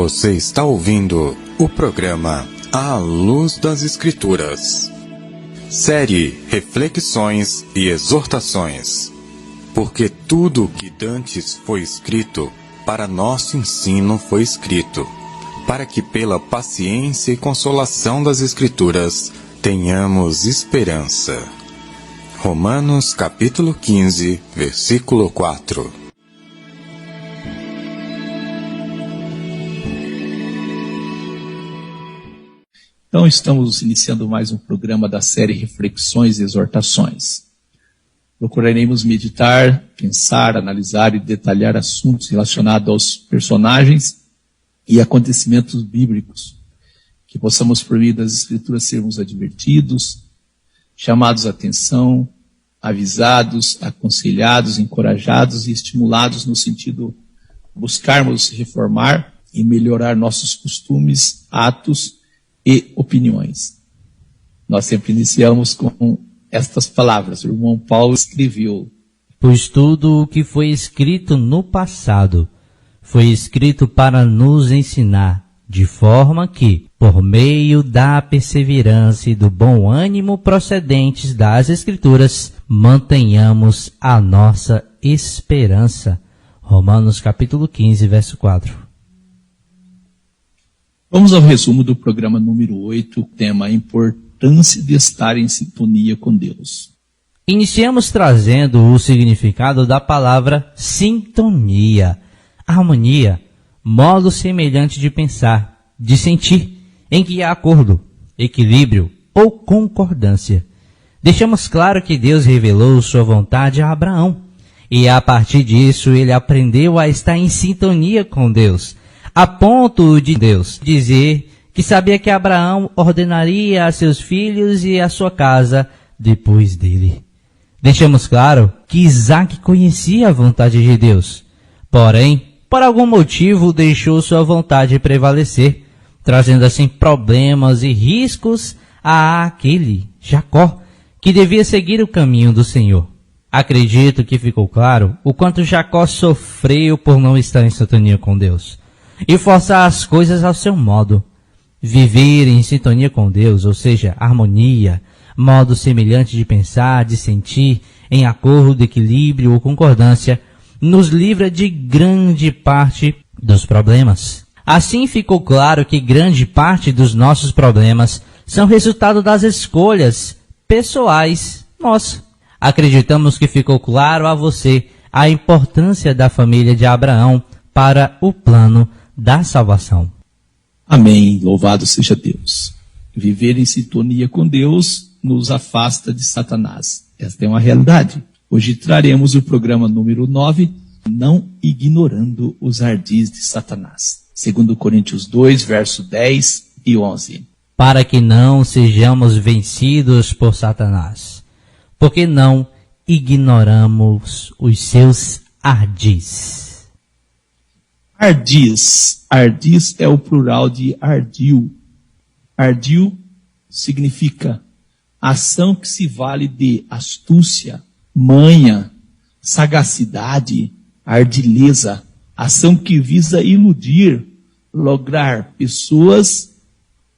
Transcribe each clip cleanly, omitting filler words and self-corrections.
Você está ouvindo o programa À Luz das Escrituras. Série Reflexões e Exortações. Porque tudo o que dantes foi escrito, para nosso ensino foi escrito, para que pela paciência e consolação das Escrituras tenhamos esperança. Romanos capítulo 15, versículo 4. Então estamos iniciando mais um programa da série Reflexões e Exortações. Procuraremos meditar, pensar, analisar e detalhar assuntos relacionados aos personagens e acontecimentos bíblicos, que possamos, por meio das Escrituras, sermos advertidos, chamados à atenção, avisados, aconselhados, encorajados e estimulados no sentido de buscarmos reformar e melhorar nossos costumes, atos e opiniões. Nós sempre iniciamos com estas palavras. O irmão Paulo escreveu: pois tudo o que foi escrito no passado foi escrito para nos ensinar, de forma que, por meio da perseverança e do bom ânimo procedentes das Escrituras, mantenhamos a nossa esperança. Romanos capítulo 15, verso 4. Vamos ao resumo do programa número 8, tema: a importância de estar em sintonia com Deus. Iniciamos trazendo o significado da palavra sintonia. Harmonia, modo semelhante de pensar, de sentir, em que há acordo, equilíbrio ou concordância. Deixamos claro que Deus revelou sua vontade a Abraão, e a partir disso ele aprendeu a estar em sintonia com Deus, a ponto de Deus dizer que sabia que Abraão ordenaria a seus filhos e a sua casa depois dele. Deixamos claro que Isaac conhecia a vontade de Deus, porém, por algum motivo deixou sua vontade prevalecer, trazendo assim problemas e riscos a aquele, Jacó, que devia seguir o caminho do Senhor. Acredito que ficou claro o quanto Jacó sofreu por não estar em sintonia com Deus e forçar as coisas ao seu modo. Viver em sintonia com Deus, ou seja, harmonia, modo semelhante de pensar, de sentir, em acordo, equilíbrio ou concordância, nos livra de grande parte dos problemas. Assim ficou claro que grande parte dos nossos problemas são resultado das escolhas pessoais nossas. Acreditamos que ficou claro a você a importância da família de Abraão para o plano da salvação. Amém. Louvado seja Deus. Viver em sintonia com Deus nos afasta de Satanás. Esta é uma realidade. Hoje traremos o programa número 9, não ignorando os ardis de Satanás. 2 Coríntios 2, verso 10 e 11. Para que não sejamos vencidos por Satanás, porque não ignoramos os seus ardis. Ardis. Ardis é o plural de ardil. Ardil significa ação que se vale de astúcia, manha, sagacidade, ardileza. Ação que visa iludir, lograr pessoas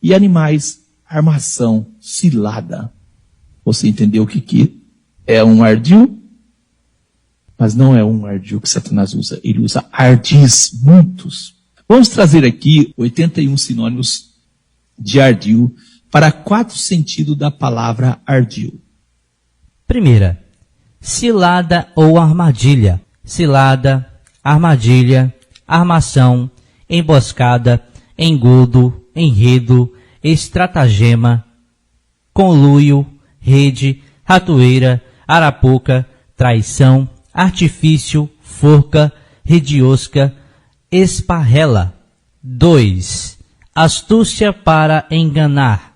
e animais. Armação, cilada. Você entendeu o que é um ardil? Mas não é um ardil que Satanás usa. Ele usa ardis, muitos. Vamos trazer aqui 81 sinônimos de ardil para 4 sentidos da palavra ardil. Primeira, cilada ou armadilha. Cilada, armadilha, armação, emboscada, engodo, enredo, estratagema, conluio, rede, ratoeira, arapuca, traição, artifício, forca, rediosca, esparrela. 2. Astúcia para enganar.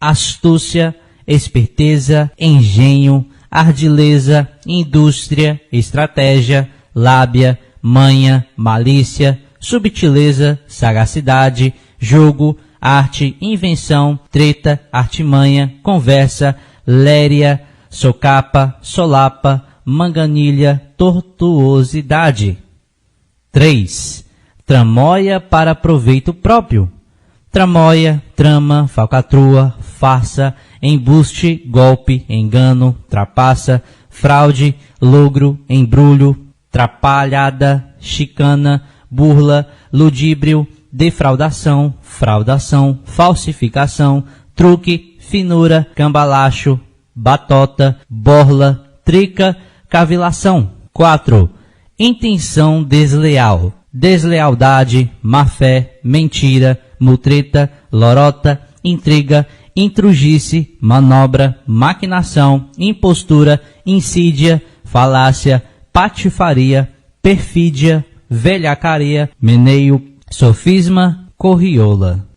Astúcia, esperteza, engenho, ardileza, indústria, estratégia, lábia, manha, malícia, subtileza, sagacidade, jogo, arte, invenção, treta, artimanha, conversa, léria, socapa, solapa, manganilha, tortuosidade. 3. tramóia para proveito próprio. Tramóia, trama, falcatrua, farsa, embuste, golpe, engano, trapaça, fraude, logro, embrulho, trapalhada, chicana, burla, ludíbrio, defraudação, fraudação, falsificação, truque, finura, cambalacho, batota, borla, trica, cavilação. 4. Intenção desleal, deslealdade, má-fé, mentira, mutreta, lorota, intriga, intrugice, manobra, maquinação, impostura, insídia, falácia, patifaria, perfídia, velhacaria, meneio, sofisma, corriola.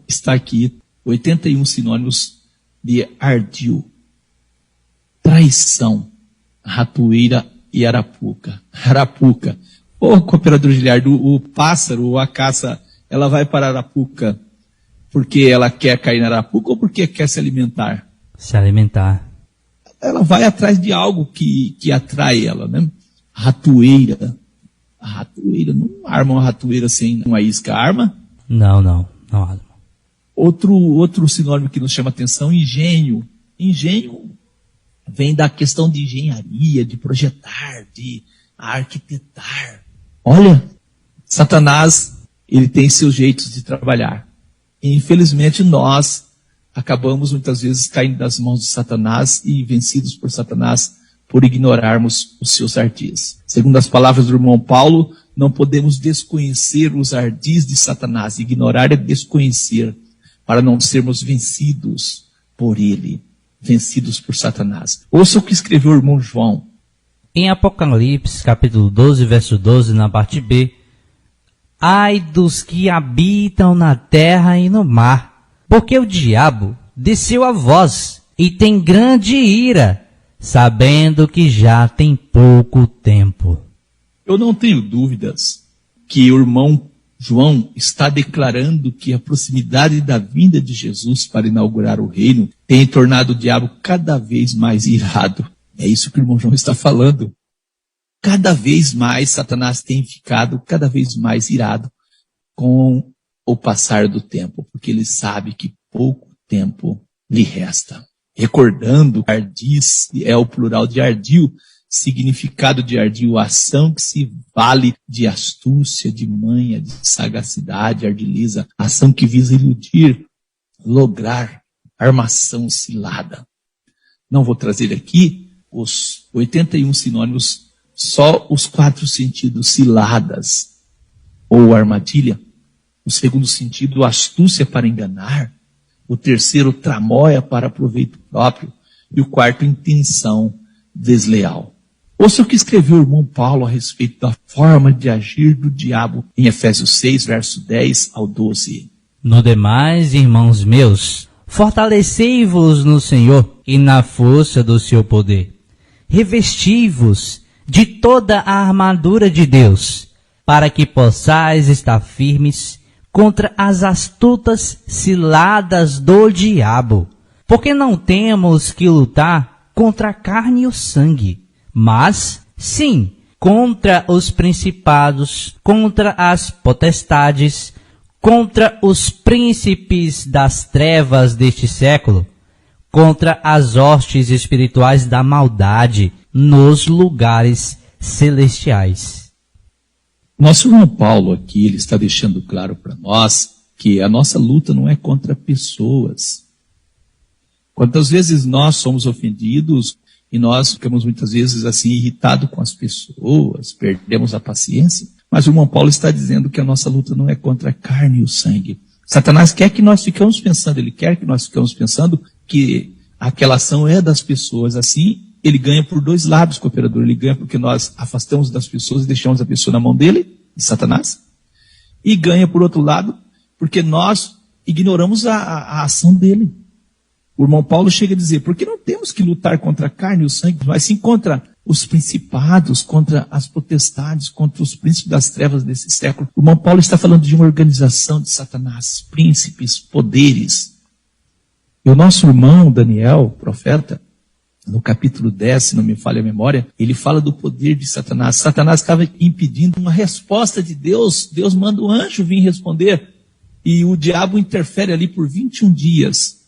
Está aqui 81 sinônimos de ardil. Traição, ratoeira e arapuca. Arapuca. Ô, cooperador Giliardo, o pássaro ou a caça, ela vai para a arapuca porque ela quer cair na arapuca ou porque quer se alimentar? Se alimentar. Ela vai atrás de algo que atrai ela, né? Ratoeira. A ratoeira, não arma uma ratoeira sem uma isca, arma? Não arma. Outro sinônimo que nos chama atenção, engenho. Engenho vem da questão de engenharia, de projetar, de arquitetar. Olha, Satanás, ele tem seus jeitos de trabalhar. E, infelizmente, nós acabamos muitas vezes caindo nas mãos de Satanás e vencidos por Satanás por ignorarmos os seus ardis. Segundo as palavras do irmão Paulo, não podemos desconhecer os ardis de Satanás. Ignorar é desconhecer, para não sermos vencidos por ele, vencidos por Satanás. Ouça o que escreveu o irmão João. Em Apocalipse, capítulo 12, verso 12, na parte B, ai dos que habitam na terra e no mar, porque o diabo desceu a vós e tem grande ira, sabendo que já tem pouco tempo. Eu não tenho dúvidas que o irmão João está declarando que a proximidade da vinda de Jesus para inaugurar o reino tem tornado o diabo cada vez mais irado. É isso que o irmão João está falando. Cada vez mais Satanás tem ficado cada vez mais irado com o passar do tempo, porque ele sabe que pouco tempo lhe resta. Recordando, ardis é o plural de ardil, significado de ardil, ação que se vale de astúcia, de manha, de sagacidade, ardiliza, ação que visa iludir, lograr, armação cilada. Não vou trazer aqui os 81 sinônimos, só os 4 sentidos, ciladas ou armadilha. O segundo sentido, astúcia para enganar. O terceiro, tramóia para proveito próprio. E o quarto, intenção desleal. Ouça o que escreveu o irmão Paulo a respeito da forma de agir do diabo em Efésios 6, verso 10 ao 12. No demais, irmãos meus, fortalecei-vos no Senhor e na força do seu poder. Revesti-vos de toda a armadura de Deus, para que possais estar firmes contra as astutas ciladas do diabo. Porque não temos que lutar contra a carne e o sangue, mas, sim, contra os principados, contra as potestades, contra os príncipes das trevas deste século, contra as hostes espirituais da maldade nos lugares celestiais. Nosso irmão Paulo aqui, ele está deixando claro para nós que a nossa luta não é contra pessoas. Quantas vezes nós somos ofendidos e nós ficamos muitas vezes assim irritados com as pessoas, perdemos a paciência, mas o irmão Paulo está dizendo que a nossa luta não é contra a carne e o sangue. Satanás quer que nós ficamos pensando, ele quer que nós ficamos pensando que aquela ação é das pessoas. Assim, ele ganha por 2 lados, cooperador. Ele ganha porque nós afastamos das pessoas e deixamos a pessoa na mão dele, de Satanás. E ganha, por outro lado, porque nós ignoramos a ação dele. O irmão Paulo chega a dizer, porque não temos que lutar contra a carne e o sangue, mas sim contra os principados, contra as potestades, contra os príncipes das trevas desse século. O irmão Paulo está falando de uma organização de Satanás, príncipes, poderes. E o nosso irmão Daniel, profeta, no capítulo 10, se não me falha a memória, ele fala do poder de Satanás. Satanás estava impedindo uma resposta de Deus. Deus manda o anjo vir responder. E o diabo interfere ali por 21 dias.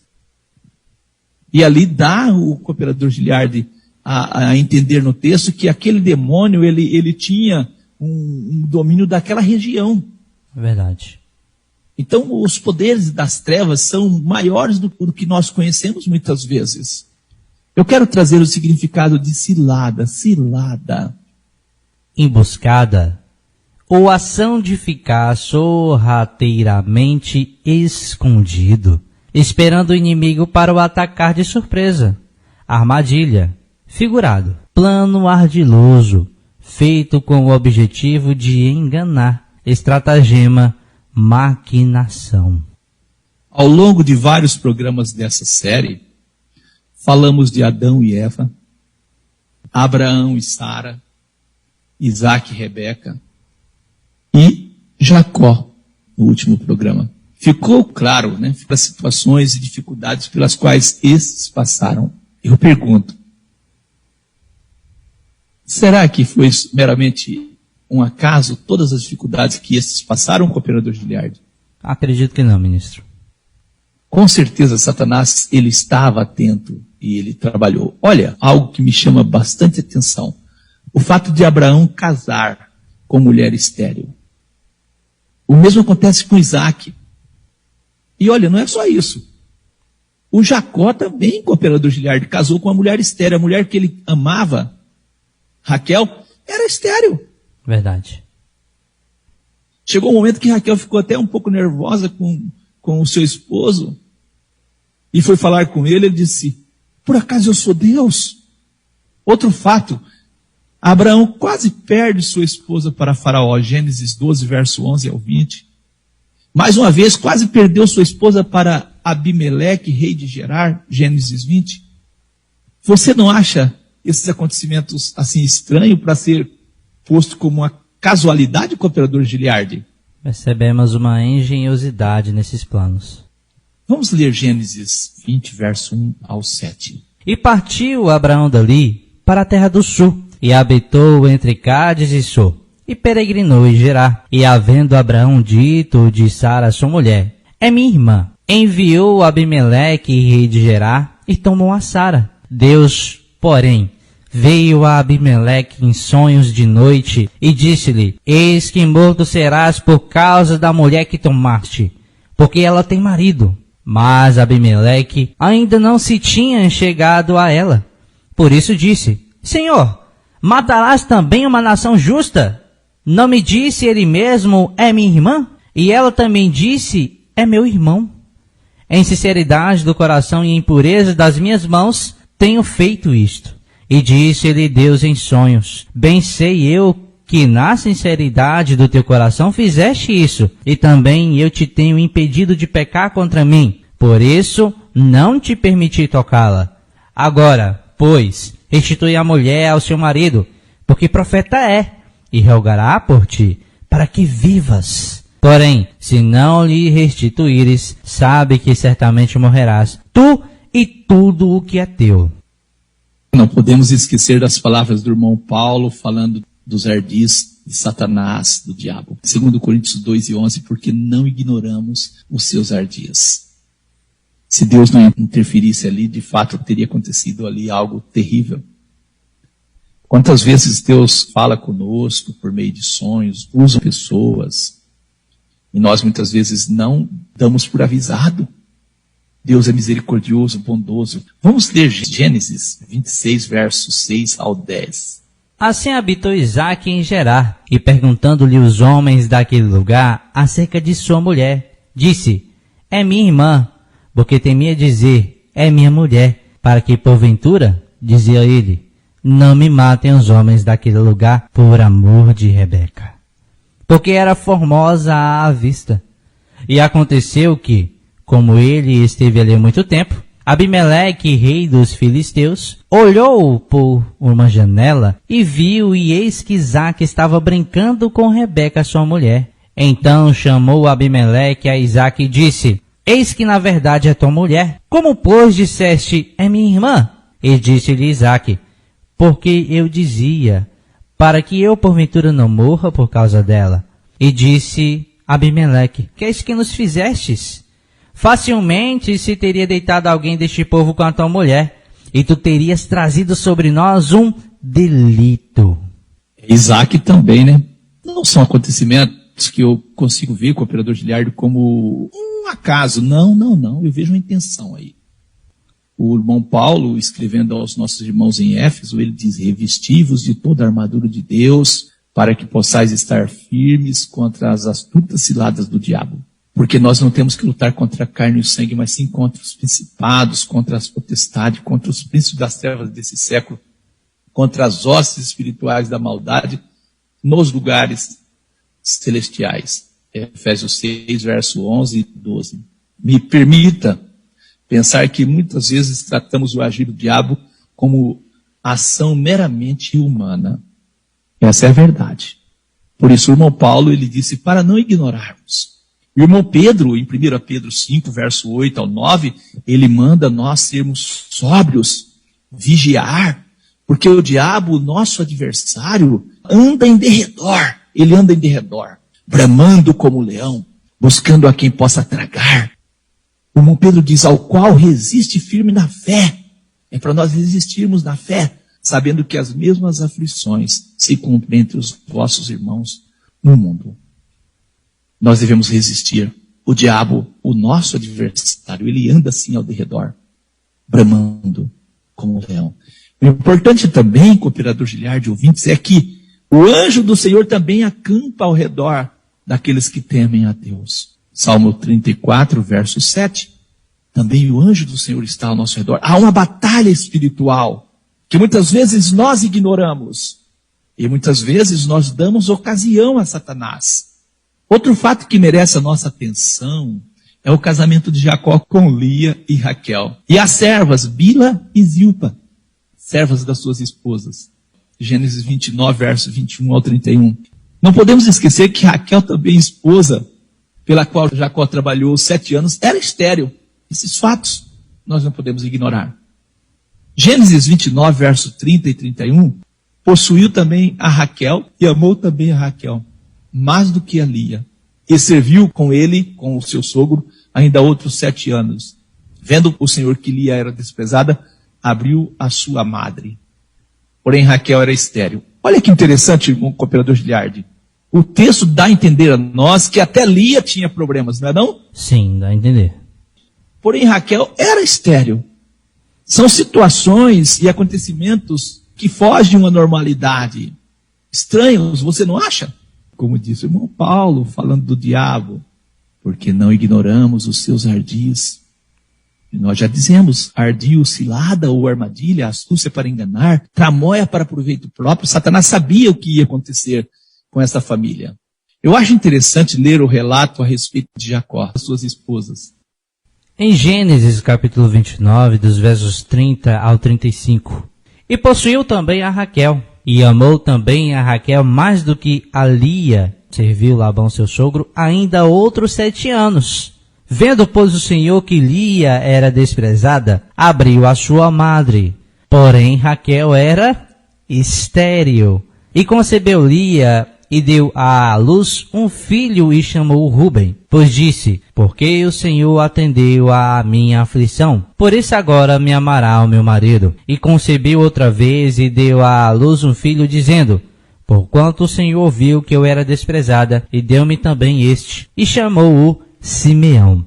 E ali dá o cooperador Giliardi a entender no texto que aquele demônio, ele tinha um domínio daquela região. Verdade. Então, os poderes das trevas são maiores do que nós conhecemos muitas vezes. Eu quero trazer o significado de cilada. Cilada. Emboscada, ou ação de ficar sorrateiramente escondido, esperando o inimigo para o atacar de surpresa. Armadilha. Figurado. Plano ardiloso, feito com o objetivo de enganar. Estratagema. Maquinação. Ao longo de vários programas dessa série, falamos de Adão e Eva, Abraão e Sara, Isaac e Rebeca e Jacó, no último programa. Ficou claro, né, as situações e dificuldades pelas quais esses passaram. Eu pergunto, será que foi meramente um acaso todas as dificuldades que esses passaram, cooperador Giliardi? Acredito que não, ministro. Com certeza Satanás, ele estava atento e ele trabalhou. Olha, algo que me chama bastante atenção. O fato de Abraão casar com mulher estéril. O mesmo acontece com Isaac. E olha, não é só isso. O Jacó também, cooperador Giliardi, casou com uma mulher estéril. A mulher que ele amava, Raquel, era estéril. Verdade. Chegou um momento que Raquel ficou até um pouco nervosa com o seu esposo e foi falar com ele. Ele disse, por acaso eu sou Deus? Outro fato, Abraão quase perde sua esposa para Faraó, Gênesis 12, verso 11 ao 20. Mais uma vez, quase perdeu sua esposa para Abimeleque, rei de Gerar, Gênesis 20. Você não acha esses acontecimentos assim estranhos para ser posto como uma casualidade, cooperador Giliardi? Percebemos uma engenhosidade nesses planos. Vamos ler Gênesis 20, verso 1 ao 7. E partiu Abraão dali para a terra do sul, e habitou entre Cádiz e Sur, e peregrinou em Gerar. E havendo Abraão dito de Sara sua mulher, é minha irmã, enviou Abimeleque, rei de Gerar, e tomou a Sara. Deus, porém, veio a Abimeleque em sonhos de noite, e disse-lhe, eis que morto serás por causa da mulher que tomaste, porque ela tem marido. Mas Abimeleque ainda não se tinha chegado a ela. Por isso disse, Senhor, matarás também uma nação justa? Não me disse ele mesmo, é minha irmã? E ela também disse, é meu irmão. Em sinceridade do coração e em pureza das minhas mãos, tenho feito isto. E disse-lhe Deus em sonhos, bem sei eu que na sinceridade do teu coração fizeste isso, e também eu te tenho impedido de pecar contra mim, por isso não te permiti tocá-la. Agora, pois, restitui a mulher ao seu marido, porque profeta é, e rogará por ti, para que vivas. Porém, se não lhe restituíres, sabe que certamente morrerás, tu e tudo o que é teu. Não podemos esquecer das palavras do irmão Paulo falando dos ardis de Satanás, do diabo. 2 Coríntios 2 e 11, porque não ignoramos os seus ardis. Se Deus não interferisse ali, de fato teria acontecido ali algo terrível. Quantas vezes Deus fala conosco por meio de sonhos, usa pessoas, e nós muitas vezes não damos por avisado. Deus é misericordioso, bondoso. Vamos ler Gênesis 26, versos 6 ao 10. Assim habitou Isaque em Gerar, e perguntando-lhe os homens daquele lugar acerca de sua mulher, disse, é minha irmã, porque temia dizer, é minha mulher, para que porventura, dizia ele, não me matem os homens daquele lugar por amor de Rebeca. Porque era formosa à vista. E aconteceu que, como ele esteve ali há muito tempo, Abimeleque, rei dos filisteus, olhou por uma janela e viu, e eis que Isaque estava brincando com Rebeca, sua mulher. Então chamou Abimeleque a Isaque e disse, eis que na verdade é tua mulher. Como, pois, disseste, é minha irmã? E disse-lhe Isaque: porque eu dizia, para que eu porventura não morra por causa dela. E disse Abimeleque: que é isso que nos fizestes? Facilmente se teria deitado alguém deste povo com a tua mulher, e tu terias trazido sobre nós um delito. Isaac também, né? Não são acontecimentos que eu consigo ver com o operador Giliardi como um acaso. Não. Eu vejo uma intenção aí. O irmão Paulo, escrevendo aos nossos irmãos em Éfeso, ele diz: revesti-vos de toda a armadura de Deus, para que possais estar firmes contra as astutas ciladas do diabo. Porque nós não temos que lutar contra a carne e o sangue, mas sim contra os principados, contra as potestades, contra os príncipes das trevas desse século, contra as hostes espirituais da maldade nos lugares celestiais. Efésios 6, verso 11 e 12. Me permita pensar que muitas vezes tratamos o agir do diabo como ação meramente humana. Essa é a verdade. Por isso o irmão Paulo, ele disse, para não ignorarmos. O irmão Pedro, em 1 Pedro 5, verso 8 ao 9, ele manda nós sermos sóbrios, vigiar, porque o diabo, nosso adversário, anda em derredor. Ele anda em derredor, bramando como leão, buscando a quem possa tragar. O irmão Pedro diz, ao qual resiste firme na fé. É para nós resistirmos na fé, sabendo que as mesmas aflições se cumprem entre os vossos irmãos no mundo. Nós devemos resistir. O diabo, o nosso adversário, ele anda assim ao derredor, bramando como um leão. O importante também, cooperador Giliardi, ouvintes, é que o anjo do Senhor também acampa ao redor daqueles que temem a Deus. Salmo 34, verso 7. Também o anjo do Senhor está ao nosso redor. Há uma batalha espiritual que muitas vezes nós ignoramos. E muitas vezes nós damos ocasião a Satanás. Outro fato que merece a nossa atenção é o casamento de Jacó com Lia e Raquel. E as servas, Bila e Zilpa, servas das suas esposas. Gênesis 29, verso 21 ao 31. Não podemos esquecer que Raquel, também esposa, pela qual Jacó trabalhou 7 anos, era estéril. Esses fatos nós não podemos ignorar. Gênesis 29, verso 30 e 31, possuiu também a Raquel e amou também a Raquel, mais do que a Lia. E serviu com ele, com o seu sogro, ainda outros 7 anos. Vendo o Senhor que Lia era desprezada, abriu a sua madre. Porém, Raquel era estéril. Olha que interessante, o cooperador Giliardi. O texto dá a entender a nós que até Lia tinha problemas, não é não? Sim, dá a entender. Porém, Raquel era estéril. São situações e acontecimentos que fogem uma normalidade. Estranhos, você não acha? Como disse o irmão Paulo, falando do diabo. Porque não ignoramos os seus ardis. E nós já dizemos, ardil, cilada ou armadilha, astúcia para enganar, tramóia para proveito próprio. Satanás sabia o que ia acontecer com essa família. Eu acho interessante ler o relato a respeito de Jacó, as suas esposas. Em Gênesis capítulo 29, dos versos 30 ao 35. E possuiu também a Raquel, e amou também a Raquel mais do que a Lia. Serviu Labão seu sogro ainda outros 7 anos. Vendo, pois, o Senhor que Lia era desprezada, abriu a sua madre. Porém, Raquel era estéril. E concebeu Lia e deu à luz um filho e chamou Ruben. Pois disse, porque o Senhor atendeu à minha aflição, por isso agora me amará o meu marido. E concebeu outra vez e deu à luz um filho, dizendo, porquanto o Senhor viu que eu era desprezada, e deu-me também este. E chamou-o Simeão.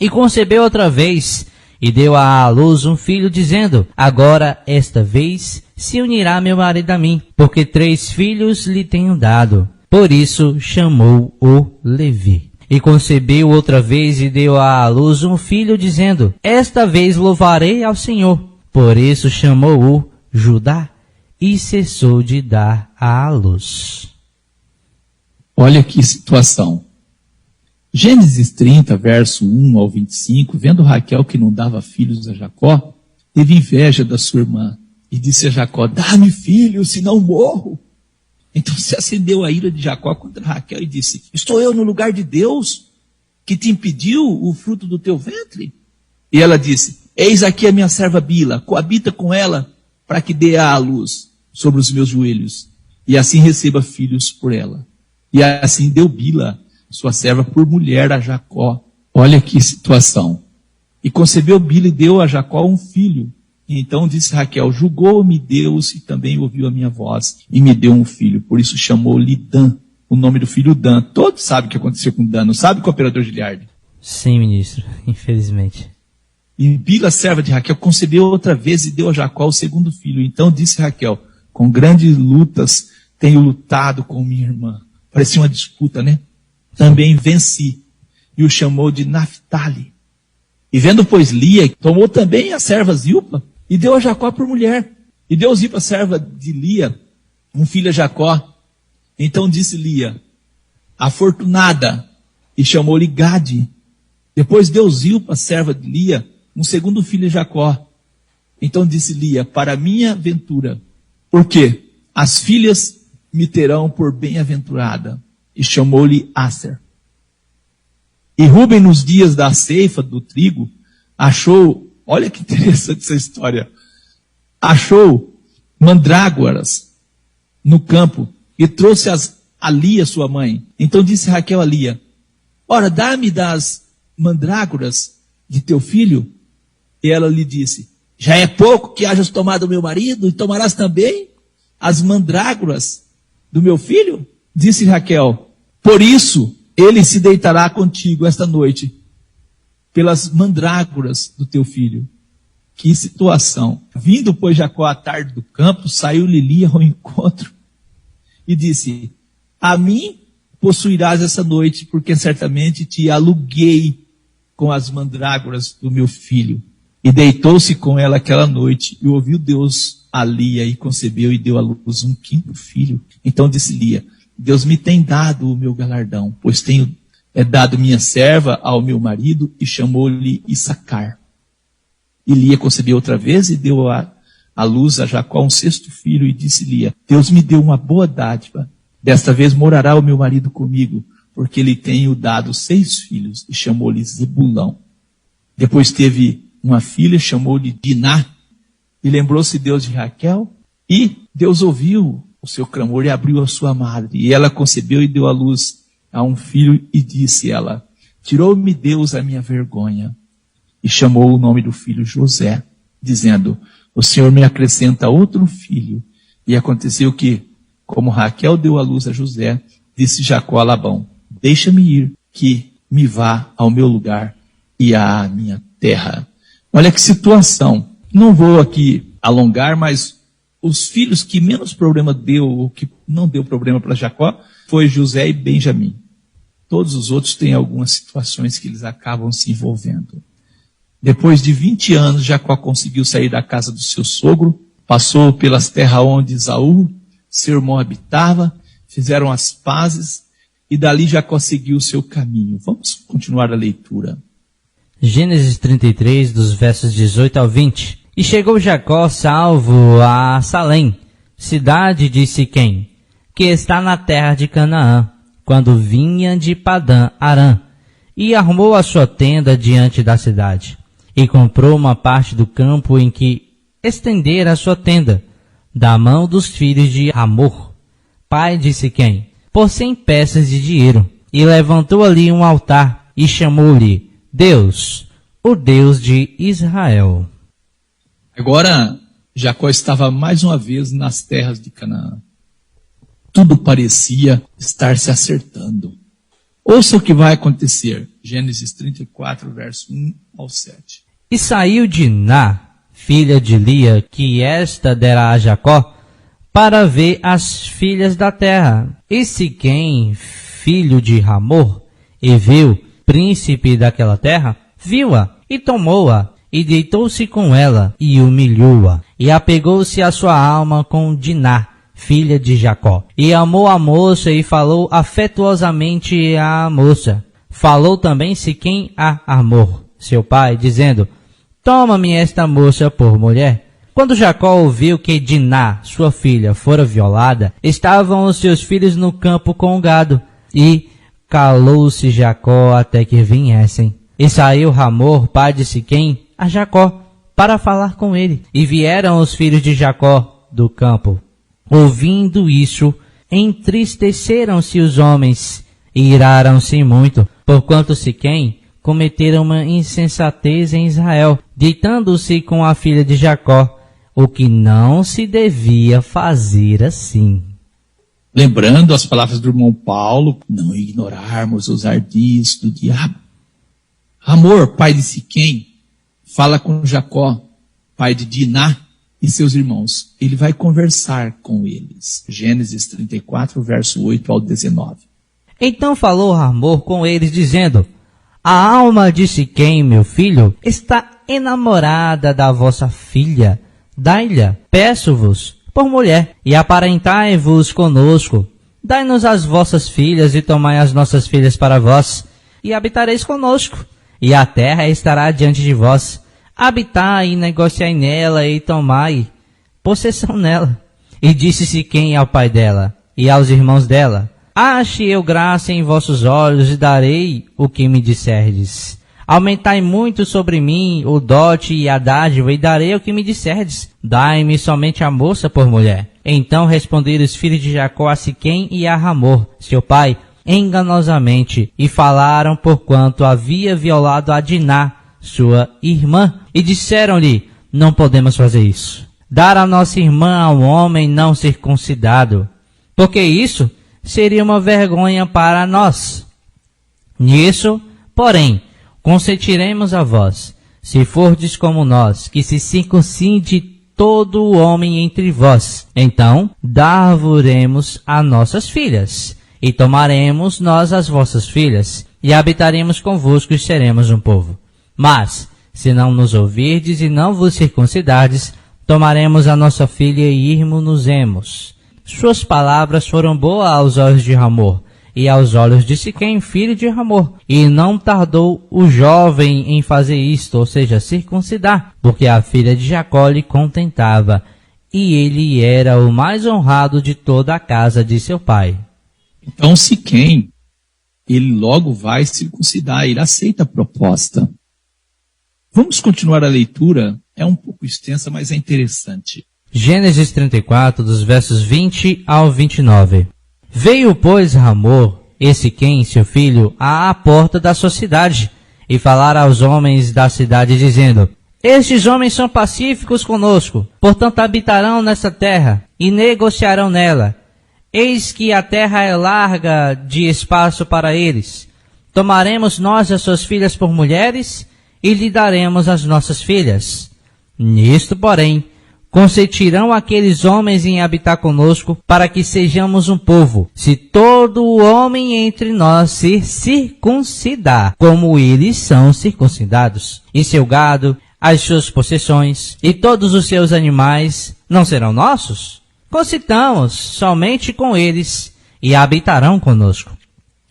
E concebeu outra vez, e deu à luz um filho, dizendo, agora esta vez se unirá meu marido a mim, porque 3 filhos lhe tenho dado. Por isso chamou-o Levi. E concebeu outra vez e deu à luz um filho, dizendo, esta vez louvarei ao Senhor. Por isso chamou-o Judá, e cessou de dar à luz. Olha que situação. Gênesis 30, verso 1 ao 25, vendo Raquel que não dava filhos a Jacó, teve inveja da sua irmã, e disse a Jacó, dá-me filho, senão morro. Então se acendeu a ira de Jacó contra Raquel e disse, estou eu no lugar de Deus, que te impediu o fruto do teu ventre? E ela disse, eis aqui a minha serva Bila, coabita com ela, para que dê à luz sobre os meus joelhos, e assim receba filhos por ela. E assim deu Bila, sua serva, por mulher a Jacó. Olha que situação. E concebeu Bila e deu a Jacó um filho. E então disse Raquel, julgou-me Deus e também ouviu a minha voz, e me deu um filho. Por isso chamou-lhe Dan, o nome do filho Dan. Todos sabem o que aconteceu com Dan, não sabe, com o operador Giliardi? Sim, ministro, infelizmente. E Bila, serva de Raquel, concebeu outra vez e deu a Jacó o segundo filho. Então disse Raquel, com grandes lutas tenho lutado com minha irmã. Parecia uma disputa, né? Também venci. E o chamou de Naphtali. E vendo, pois, Lia, tomou também a serva Zilpa e deu a Jacó por mulher. E deu Zilpa, serva de Lia, um filho a Jacó. Então disse Lia, afortunada, e chamou-lhe Gade. Depois deu Zilpa, serva de Lia, um segundo filho a Jacó. Então disse Lia, para minha ventura, porque as filhas me terão por bem-aventurada. E chamou-lhe Aser. E Rúben, nos dias da ceifa do trigo, achou, olha que interessante essa história, achou mandrágoras no campo e trouxe-as a Lia, sua mãe. Então disse Raquel a Lia, ora, dá-me das mandrágoras de teu filho. E ela lhe disse, já é pouco que hajas tomado meu marido, e tomarás também as mandrágoras do meu filho? Disse Raquel, por isso ele se deitará contigo esta noite, pelas mandrágoras do teu filho. Que situação. Vindo, pois, Jacó à tarde do campo, saiu-lhe Lia ao encontro e disse, a mim possuirás essa noite, porque certamente te aluguei com as mandrágoras do meu filho. E deitou-se com ela aquela noite, e ouviu Deus a Lia, e concebeu e deu à luz um quinto filho. Então disse Lia, Deus me tem dado o meu galardão, pois tenho dado minha serva ao meu marido, e chamou-lhe Issacar. E Lia concebeu outra vez, e deu à luz a Jacó um sexto filho, e disse Lia, Deus me deu uma boa dádiva, desta vez morará o meu marido comigo, porque lhe tenho dado 6 filhos, e chamou-lhe Zebulão. Depois teve uma filha, chamou-lhe Diná, e lembrou-se Deus de Raquel, e Deus ouviu o seu clamor e abriu a sua madre, e ela concebeu e deu à luz a um filho, e disse ela, tirou-me Deus a minha vergonha, e chamou o nome do filho José, dizendo, o Senhor me acrescenta outro filho. E aconteceu que, como Raquel deu à luz a José, disse Jacó a Labão, deixa-me ir, que me vá ao meu lugar e à minha terra. Olha que situação. Não vou aqui alongar, mas os filhos que menos problema deu, ou que não deu problema para Jacó, foi José e Benjamim. Todos os outros têm algumas situações que eles acabam se envolvendo. Depois de 20 anos, Jacó conseguiu sair da casa do seu sogro, passou pelas terras onde Esaú, seu irmão, habitava, fizeram as pazes, e dali Jacó seguiu o seu caminho. Vamos continuar a leitura. Gênesis 33, dos versos 18 ao 20. E chegou Jacó salvo a Salém, cidade de Siquém, que está na terra de Canaã, quando vinha de Padã Arã, e armou a sua tenda diante da cidade, e comprou uma parte do campo em que estendera a sua tenda, da mão dos filhos de Hamor, pai de Siquém, por 100 peças de dinheiro, e levantou ali um altar, e chamou-lhe Deus, o Deus de Israel. Agora, Jacó estava mais uma vez nas terras de Canaã. Tudo parecia estar se acertando. Ouça o que vai acontecer. Gênesis 34, verso 1 ao 7. E saiu Diná, filha de Lia, que esta dera a Jacó, para ver as filhas da terra. E Siquém, filho de Hamor, Eveu, príncipe daquela terra, viu-a e tomou-a, e deitou-se com ela, e humilhou-a, e apegou-se a sua alma com Diná, filha de Jacó, e amou a moça, e falou afetuosamente à moça. Falou também Siquém a Hamor, seu pai, dizendo, toma-me esta moça por mulher. Quando Jacó ouviu que Diná, sua filha, fora violada, estavam os seus filhos no campo com o gado, e calou-se Jacó até que viessem. E saiu Hamor, pai de Siquém, a Jacó, para falar com ele. E vieram os filhos de Jacó do campo. Ouvindo isso, entristeceram-se os homens e iraram-se muito, porquanto Siquém cometeram uma insensatez em Israel, deitando-se com a filha de Jacó, o que não se devia fazer assim. Lembrando as palavras do irmão Paulo, não ignorarmos os ardis do diabo. Hamor, pai de Siquém, fala com Jacó, pai de Diná, e seus irmãos. Ele vai conversar com eles. Gênesis 34, verso 8 ao 19. Então falou Hamor com eles, dizendo: a alma de Siquém, meu filho, está enamorada da vossa filha. Dai-lhe, peço-vos, por mulher, e aparentai-vos conosco. Dai-nos as vossas filhas e tomai as nossas filhas para vós, e habitareis conosco, e a terra estará diante de vós. Habitai e negociai nela e tomai possessão nela. E disse Siquém ao pai dela e aos irmãos dela: ache eu graça em vossos olhos e darei o que me disserdes. Aumentai muito sobre mim o dote e a dádiva e darei o que me disserdes. Dai-me somente a moça por mulher. Então responderam os filhos de Jacó a Siquém e a Hamor, seu pai, enganosamente, e falaram porquanto havia violado a Diná, sua irmã, e disseram-lhe: não podemos fazer isso. Dar a nossa irmã a um homem não circuncidado, porque isso seria uma vergonha para nós. Nisso, porém, consentiremos a vós, se fordes como nós, que se circuncide todo o homem entre vós. Então, dar-vos-emos a nossas filhas, e tomaremos nós as vossas filhas, e habitaremos convosco e seremos um povo. Mas, se não nos ouvirdes e não vos circuncidardes, tomaremos a nossa filha e irmos-nos-emos. Suas palavras foram boas aos olhos de Hamor, e aos olhos de Siquém, filho de Hamor. E não tardou o jovem em fazer isto, ou seja, circuncidar, porque a filha de Jacó lhe contentava, e ele era o mais honrado de toda a casa de seu pai. Então Siquém, ele logo vai circuncidar, ele aceita a proposta. Vamos continuar a leitura, é um pouco extensa, mas é interessante. Gênesis 34, dos versos 20 ao 29. Veio, pois, Hamor, e Siquém, seu filho, à porta da sua cidade, e falar aos homens da cidade, dizendo: estes homens são pacíficos conosco, portanto habitarão nessa terra, e negociarão nela. Eis que a terra é larga de espaço para eles. Tomaremos nós as suas filhas por mulheres, e lhe daremos as nossas filhas. Nisto, porém, consentirão aqueles homens em habitar conosco, para que sejamos um povo, se todo o homem entre nós se circuncidar, como eles são circuncidados. E seu gado, as suas possessões, e todos os seus animais, não serão nossos? Concitamos somente com eles, e habitarão conosco.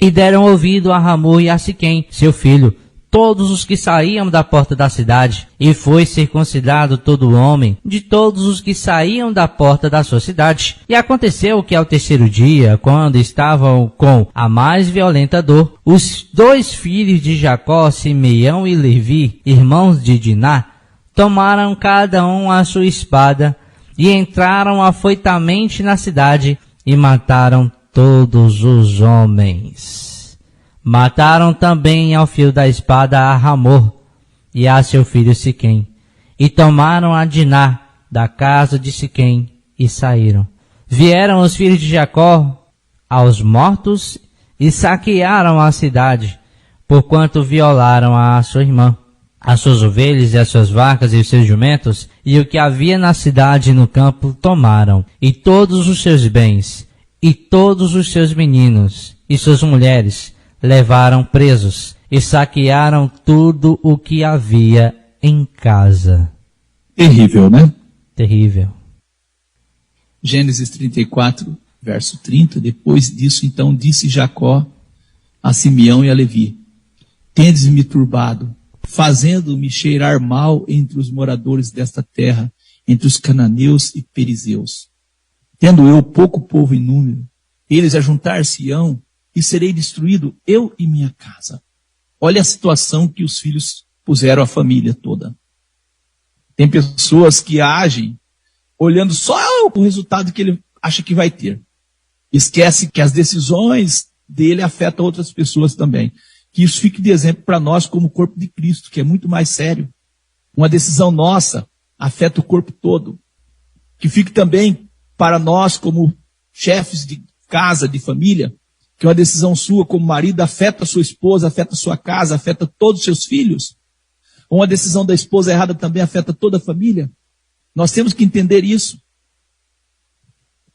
E deram ouvido a Hamor e a Siquém, seu filho, todos os que saíam da porta da cidade, e foi circuncidado todo homem, de todos os que saíam da porta da sua cidade. E aconteceu que ao terceiro dia, quando estavam com a mais violenta dor, os dois filhos de Jacó, Simeão e Levi, irmãos de Diná, tomaram cada um a sua espada, e entraram afoitamente na cidade, e mataram todos os homens. Mataram também ao fio da espada a Hamor e a seu filho Siquém, e tomaram a Diná da casa de Siquém e saíram. Vieram os filhos de Jacó aos mortos e saquearam a cidade, porquanto violaram a sua irmã, as suas ovelhas e as suas vacas e os seus jumentos, e o que havia na cidade e no campo tomaram, e todos os seus bens, e todos os seus meninos, e suas mulheres, levaram presos e saquearam tudo o que havia em casa. Terrível, né? Terrível. Gênesis 34, verso 30. Depois disso, então, disse Jacó a Simeão e a Levi: tendes-me turbado, fazendo-me cheirar mal entre os moradores desta terra, entre os cananeus e perizeus. Tendo eu pouco povo em número, eles ajuntar-se-ão, e serei destruído, eu e minha casa. Olha a situação que os filhos puseram a família toda. Tem pessoas que agem olhando só o resultado que ele acha que vai ter. Esquece que as decisões dele afetam outras pessoas também. Que isso fique de exemplo para nós como corpo de Cristo, que é muito mais sério. Uma decisão nossa afeta o corpo todo. Que fique também para nós como chefes de casa, de família, que uma decisão sua como marido afeta a sua esposa, afeta a sua casa, afeta todos os seus filhos. Uma decisão da esposa errada também afeta toda a família. Nós temos que entender isso.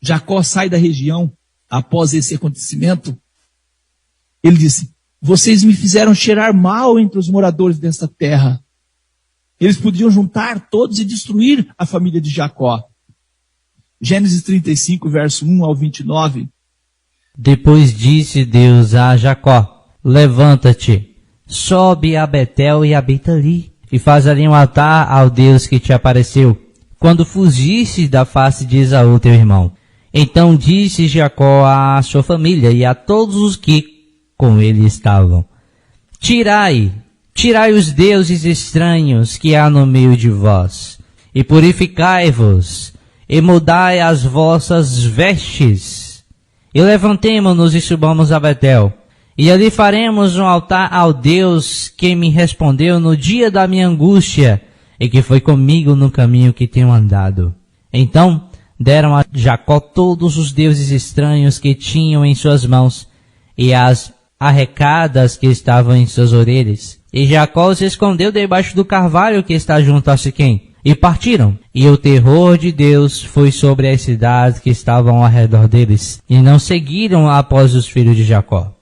Jacó sai da região após esse acontecimento. Ele disse: vocês me fizeram cheirar mal entre os moradores desta terra. Eles podiam juntar todos e destruir a família de Jacó. Gênesis 35, verso 1 ao 29. Depois disse Deus a Jacó: levanta-te, sobe a Betel e habita ali, e faz ali um altar ao Deus que te apareceu, quando fugiste da face de Esaú teu irmão. Então disse Jacó à sua família e a todos os que com ele estavam: tirai os deuses estranhos que há no meio de vós, e purificai-vos, e mudai as vossas vestes, e levantemo-nos e subamos a Betel, e ali faremos um altar ao Deus que me respondeu no dia da minha angústia, e que foi comigo no caminho que tenho andado. Então deram a Jacó todos os deuses estranhos que tinham em suas mãos, e as arrecadas que estavam em suas orelhas. E Jacó se escondeu debaixo do carvalho que está junto a Siquém. E partiram. E o terror de Deus foi sobre as cidades que estavam ao redor deles, e não seguiram após os filhos de Jacó.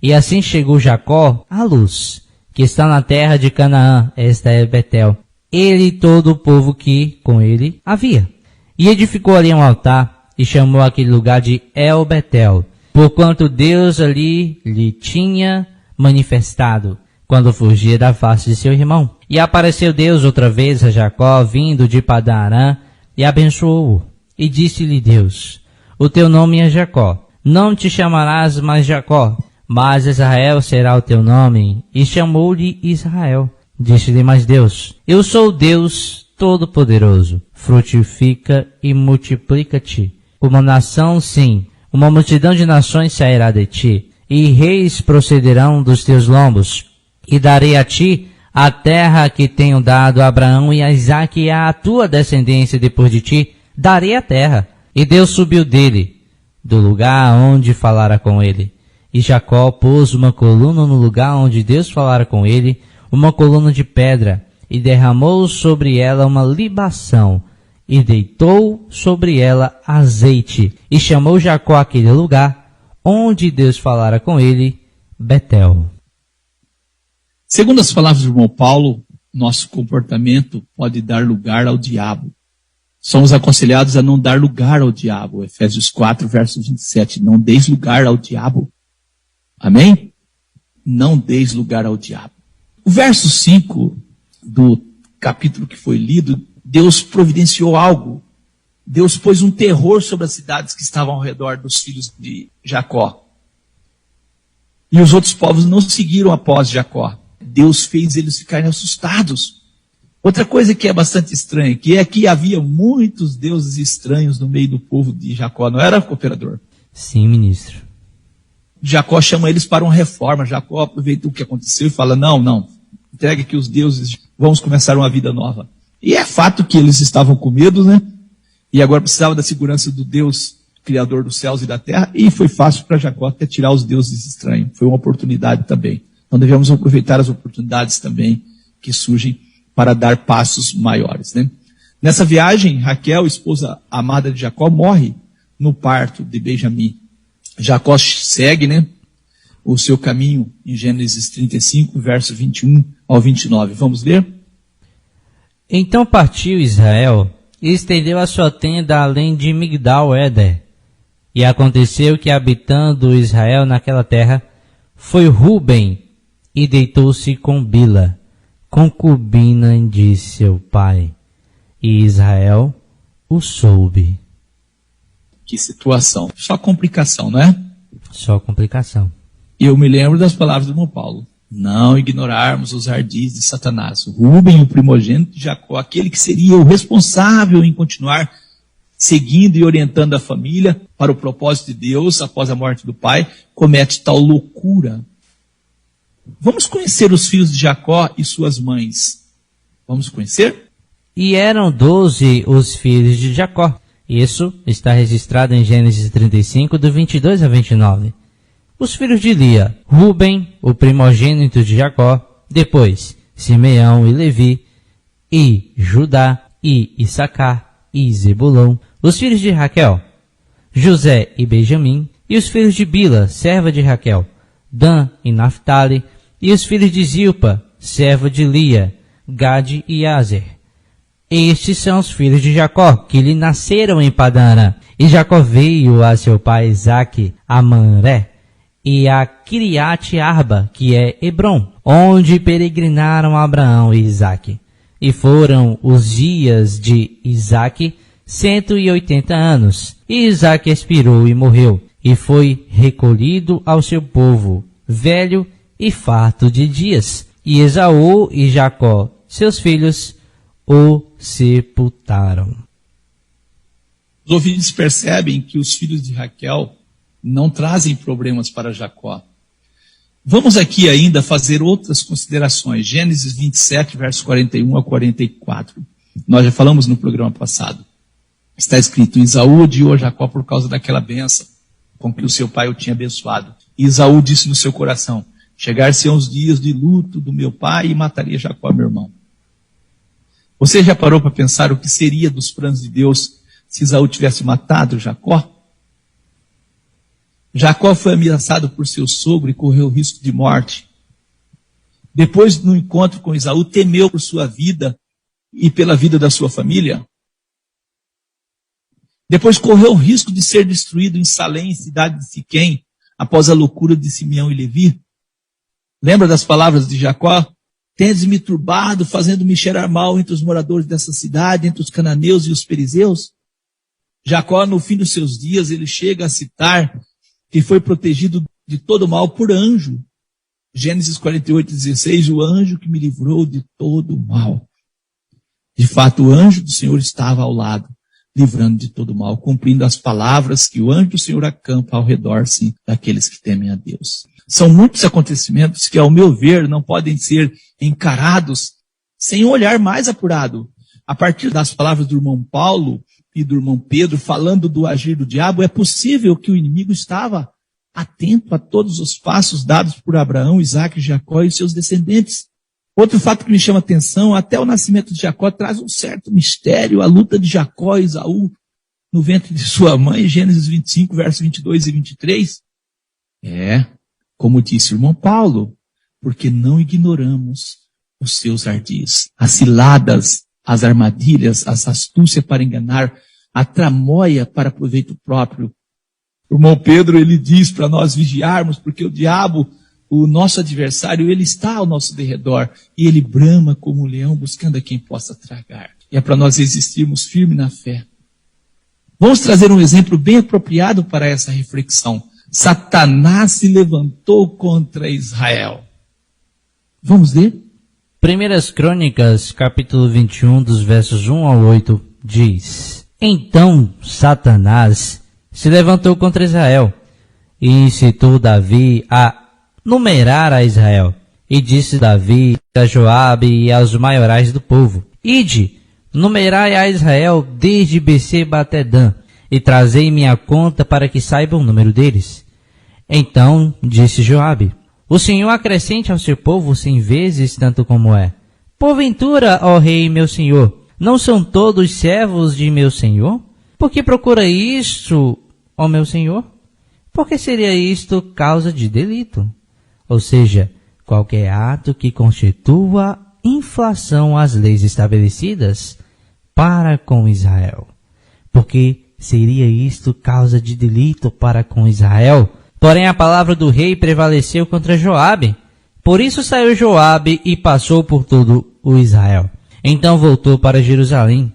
E assim chegou Jacó à luz, que está na terra de Canaã, esta é Betel, ele e todo o povo que com ele havia. E edificou ali um altar, e chamou aquele lugar de El Betel, porquanto Deus ali lhe tinha manifestado, quando fugia da face de seu irmão. E apareceu Deus outra vez a Jacó, vindo de Padã-Arã, e abençoou-o. E disse-lhe Deus: o teu nome é Jacó, não te chamarás mais Jacó, mas Israel será o teu nome. E chamou-lhe Israel. Disse-lhe mais Deus: eu sou Deus Todo-Poderoso, frutifica e multiplica-te. Uma nação, sim, uma multidão de nações sairá de ti, e reis procederão dos teus lombos. E darei a ti a terra que tenho dado a Abraão e a Isaque, e à tua descendência depois de ti darei a terra. E Deus subiu dele, do lugar onde falara com ele. E Jacó pôs uma coluna no lugar onde Deus falara com ele, uma coluna de pedra, e derramou sobre ela uma libação, e deitou sobre ela azeite, e chamou Jacó aquele lugar, onde Deus falara com ele, Betel. Segundo as palavras do irmão Paulo, nosso comportamento pode dar lugar ao diabo. Somos aconselhados a não dar lugar ao diabo. Efésios 4, verso 27. Não deis lugar ao diabo. Amém? Não deis lugar ao diabo. O verso 5 do capítulo que foi lido, Deus providenciou algo. Deus pôs um terror sobre as cidades que estavam ao redor dos filhos de Jacó. E os outros povos não seguiram após Jacó. Deus fez eles ficarem assustados. Outra coisa que é bastante estranha, que é que havia muitos deuses estranhos no meio do povo de Jacó, não era, cooperador? Sim, ministro. Jacó chama eles para uma reforma. Jacó aproveita o que aconteceu e fala: não, entregue aqui os deuses, vamos começar uma vida nova. E é fato que eles estavam com medo, né? E agora precisavam da segurança do Deus, Criador dos céus e da terra, e foi fácil para Jacó até tirar os deuses estranhos. Foi uma oportunidade também. Então devemos aproveitar as oportunidades também que surgem para dar passos maiores, né? Nessa viagem, Raquel, esposa amada de Jacó, morre no parto de Benjamim. Jacó segue, né, o seu caminho em Gênesis 35, verso 21 ao 29. Vamos ler? Então partiu Israel e estendeu a sua tenda além de Migdal-Eder. E aconteceu que, habitando Israel naquela terra, foi Ruben e deitou-se com Bila, concubina de seu pai. E Israel o soube. Que situação. Só complicação, não é? Só complicação. Eu me lembro das palavras do irmão Paulo. não ignorarmos os ardis de Satanás. Rúben, o primogênito de Jacó, aquele que seria o responsável em continuar seguindo e orientando a família para o propósito de Deus após a morte do pai, comete tal loucura. Vamos conhecer os filhos de Jacó e suas mães. Vamos conhecer? E eram 12 os filhos de Jacó. Isso está registrado em Gênesis 35, do 22 a 29. Os filhos de Lia: Rúben, o primogênito de Jacó, depois Simeão e Levi, e Judá, e Issacar, e Zebulão. Os filhos de Raquel: José e Benjamim, e os filhos de Bila, serva de Raquel, Dan e Naphtali, e os filhos de Zilpa, serva de Lia, Gade e Aser. Estes são os filhos de Jacó, que lhe nasceram em Padã-Arã. E Jacó veio a seu pai Isaque a Manré, e a Kiriate Arba, que é Hebrom, onde peregrinaram Abraão e Isaque. E foram os dias de Isaque 180 anos. E Isaque expirou e morreu, e foi recolhido ao seu povo, velho e farto de dias. E Esaú e Jacó, seus filhos, o sepultaram. Os ouvintes percebem que os filhos de Raquel não trazem problemas para Jacó. Vamos aqui ainda fazer outras considerações. Gênesis 27, versos 41 a 44. Nós já falamos no programa passado. Está escrito: Esaú odiou a Jacó por causa daquela bênção com que o seu pai o tinha abençoado. E Esaú disse no seu coração: chegar-se-ão os dias de luto do meu pai e mataria Jacó, meu irmão. Você já parou para pensar o que seria dos planos de Deus se Esaú tivesse matado Jacó? Jacó foi ameaçado por seu sogro e correu risco de morte. Depois, no encontro com Esaú, temeu por sua vida e pela vida da sua família. Depois correu o risco de ser destruído em Salém, cidade de Siquém, após a loucura de Simeão e Levi. Lembra das palavras de Jacó? Tendes-me turbado, fazendo-me cheirar mal entre os moradores dessa cidade, entre os cananeus e os perizeus. Jacó, no fim dos seus dias, ele chega a citar que foi protegido de todo mal por anjo. Gênesis 48:16, o anjo que me livrou de todo mal. De fato, o anjo do Senhor estava ao lado, livrando de todo mal, cumprindo as palavras que o anjo do Senhor acampa ao redor, sim, daqueles que temem a Deus. São muitos acontecimentos que, ao meu ver, não podem ser encarados sem um olhar mais apurado. A partir das palavras do irmão Paulo e do irmão Pedro, falando do agir do diabo, é possível que o inimigo estava atento a todos os passos dados por Abraão, Isaque, Jacó e seus descendentes. Outro fato que me chama a atenção: até o nascimento de Jacó traz um certo mistério, a luta de Jacó e Esaú no ventre de sua mãe, Gênesis 25, versos 22 e 23. Como disse o irmão Paulo, porque não ignoramos os seus ardis, as ciladas, as armadilhas, as astúcias para enganar, a tramóia para proveito próprio. O irmão Pedro, ele diz para nós vigiarmos, porque o diabo, o nosso adversário, ele está ao nosso derredor, e ele brama como um leão buscando a quem possa tragar. E é para nós resistirmos firme na fé. Vamos trazer um exemplo bem apropriado para essa reflexão. Satanás se levantou contra Israel. Vamos ler? 1 Crônicas, capítulo 21, dos versos 1 ao 8, diz: Então Satanás se levantou contra Israel, e incitou Davi a numerar a Israel. E disse Davi a Joabe e aos maiorais do povo: Ide, numerai a Israel desde Beceba até Dan, e trazei minha conta para que saiba o número deles. Então disse Joabe: O Senhor acrescente ao seu povo 100 vezes tanto como é. Porventura, ó rei meu senhor, não são todos servos de meu senhor? Por que procura isto, ó meu senhor? Porque seria isto causa de delito. Ou seja, qualquer ato que constitua infração às leis estabelecidas para com Israel. Porque seria isto causa de delito para com Israel. Porém a palavra do rei prevaleceu contra Joabe. Por isso saiu Joabe e passou por todo o Israel. Então voltou para Jerusalém.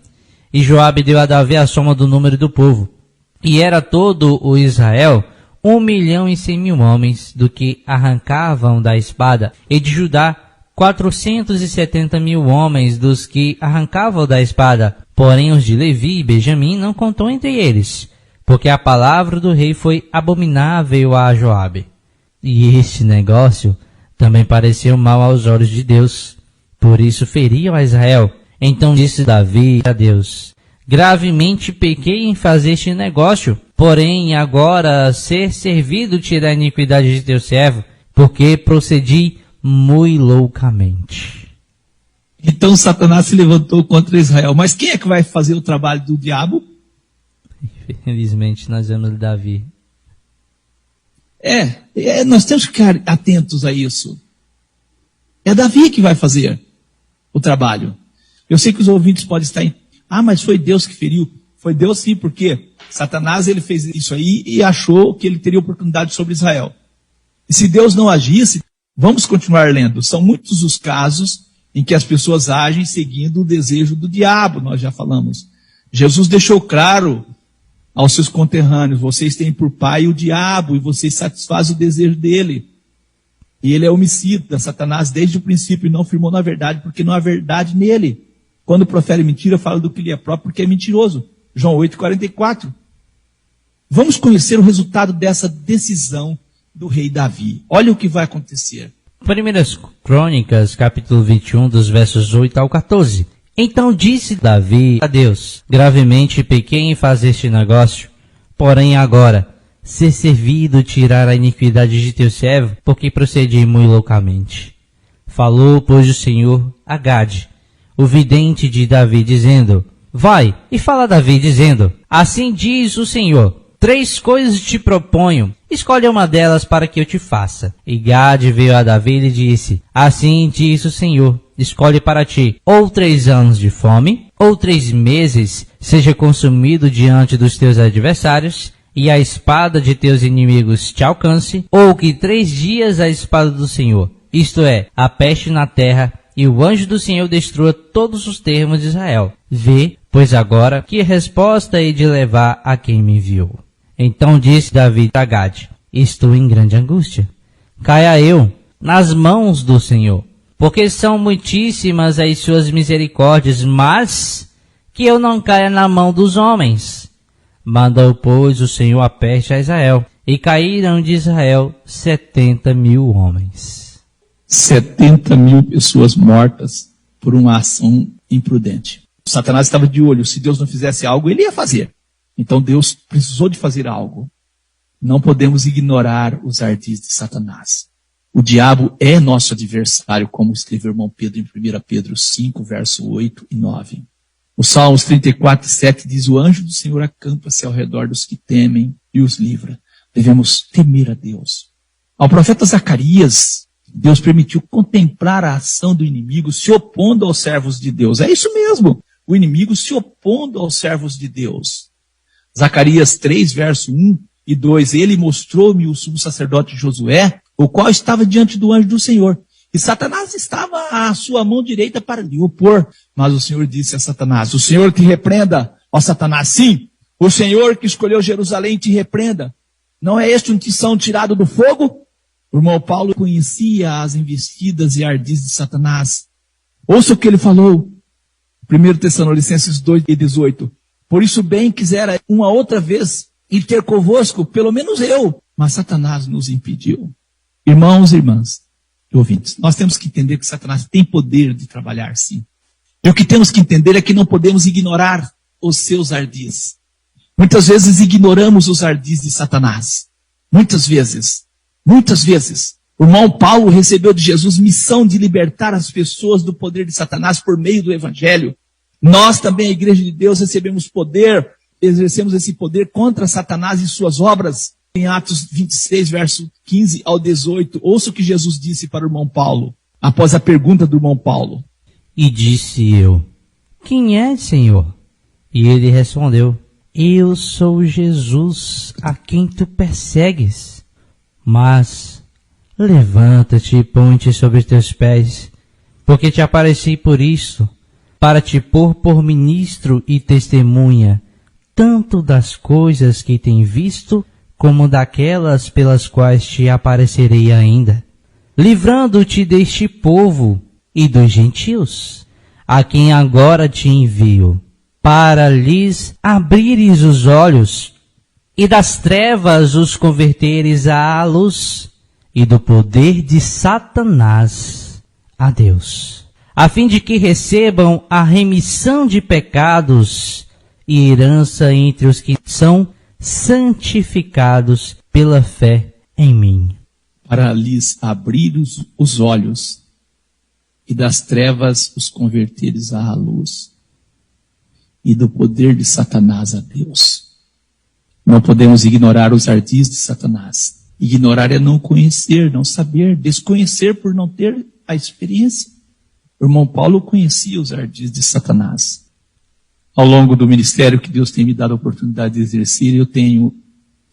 E Joabe deu a Davi a soma do número do povo. E era todo o Israel 1.100.000 homens do que arrancavam da espada, e de Judá 470.000 homens dos que arrancavam da espada. Porém os de Levi e Benjamim não contou entre eles, porque a palavra do rei foi abominável a Joabe. E este negócio também pareceu mal aos olhos de Deus, por isso feriam a Israel. Então disse Davi a Deus: gravemente pequei em fazer este negócio, porém agora ser servido tirar a iniquidade de teu servo, porque procedi muito loucamente. Então Satanás se levantou contra Israel. Mas quem é que vai fazer o trabalho do diabo? Infelizmente nós vemos Davi. Nós temos que ficar atentos a isso. É Davi que vai fazer o trabalho. Eu sei que os ouvintes podem estar mas foi Deus que feriu. Foi Deus sim, porque Satanás ele fez isso aí e achou que ele teria oportunidade sobre Israel. E se Deus não agisse, vamos continuar lendo. São muitos os casos em que as pessoas agem seguindo o desejo do diabo, nós já falamos. Jesus deixou claro aos seus conterrâneos: vocês têm por pai o diabo e vocês satisfazem o desejo dele. E ele é homicida. Satanás desde o princípio não firmou na verdade, porque não há verdade nele. Quando profere mentira, fala do que lhe é próprio, porque é mentiroso. João 8,44. Vamos conhecer o resultado dessa decisão do rei Davi. Olha o que vai acontecer. 1 Crônicas, capítulo 21, dos versos 8 ao 14. Então disse Davi a Deus: gravemente pequei em fazer este negócio, porém agora ser servido tirar a iniquidade de teu servo, porque procedi muito loucamente. Falou, pois, o Senhor a Gade, o vidente de Davi, dizendo: vai, e fala a Davi, dizendo: assim diz o Senhor, 3 coisas te proponho, escolhe uma delas para que eu te faça. E Gade veio a Davi e lhe disse: assim diz o Senhor, escolhe para ti, ou 3 anos de fome, ou 3 meses seja consumido diante dos teus adversários, e a espada de teus inimigos te alcance, ou que 3 dias a espada do Senhor, isto é, a peste na terra, e o anjo do Senhor destrua todos os termos de Israel. Vê, pois agora, que resposta hei de levar a quem me enviou. Então disse Davi a Gade: estou em grande angústia. Caia eu nas mãos do Senhor, porque são muitíssimas as suas misericórdias, mas que eu não caia na mão dos homens. Mandou, pois, o Senhor a peste a Israel, e caíram de Israel 70.000 homens. 70.000 pessoas mortas por uma ação imprudente. Satanás estava de olho. Se Deus não fizesse algo, ele ia fazer. Então Deus precisou de fazer algo. Não podemos ignorar os ardis de Satanás. O diabo é nosso adversário, como escreveu o irmão Pedro em 1 Pedro 5, verso 8 e 9. O Salmos 34, 7 diz: o anjo do Senhor acampa-se ao redor dos que temem e os livra. Devemos temer a Deus. Ao profeta Zacarias, Deus permitiu contemplar a ação do inimigo se opondo aos servos de Deus. É isso mesmo, o inimigo se opondo aos servos de Deus. Zacarias 3, verso 1 e 2, ele mostrou-me o sumo sacerdote Josué, o qual estava diante do anjo do Senhor. E Satanás estava à sua mão direita para lhe opor. Mas o Senhor disse a Satanás: o Senhor te repreenda, ó Satanás. Sim, o Senhor que escolheu Jerusalém te repreenda. Não é este um tição tirado do fogo? O irmão Paulo conhecia as investidas e ardis de Satanás. Ouça o que ele falou. 1 Tessalonicenses 2 e 18. Por isso bem quisera uma outra vez ir ter convosco, pelo menos eu. Mas Satanás nos impediu. Irmãos e irmãs, ouvintes, nós temos que entender que Satanás tem poder de trabalhar, sim. E o que temos que entender é que não podemos ignorar os seus ardis. Muitas vezes ignoramos os ardis de Satanás. Muitas vezes. O irmão Paulo recebeu de Jesus missão de libertar as pessoas do poder de Satanás por meio do Evangelho. Nós também, a Igreja de Deus, recebemos poder, exercemos esse poder contra Satanás e suas obras. Em Atos 26, verso 15 ao 18, ouça o que Jesus disse para o irmão Paulo, após a pergunta do irmão Paulo. E disse eu: quem é, Senhor? E ele respondeu: eu sou Jesus, a quem tu persegues. Mas levanta-te e põe-te sobre teus pés, porque te apareci por isto, para te pôr por ministro e testemunha, tanto das coisas que tem visto, como daquelas pelas quais te aparecerei ainda, livrando-te deste povo e dos gentios, a quem agora te envio, para lhes abrires os olhos, e das trevas os converteres à luz, e do poder de Satanás a Deus, a fim de que recebam a remissão de pecados e herança entre os que são santificados pela fé em mim. Para lhes abrir os olhos, e das trevas os converteres à luz, e do poder de Satanás a Deus. Não podemos ignorar os ardis de Satanás. Ignorar é não conhecer, não saber, desconhecer por não ter a experiência. O irmão Paulo conhecia os ardis de Satanás. Ao longo do ministério que Deus tem me dado a oportunidade de exercer, eu tenho,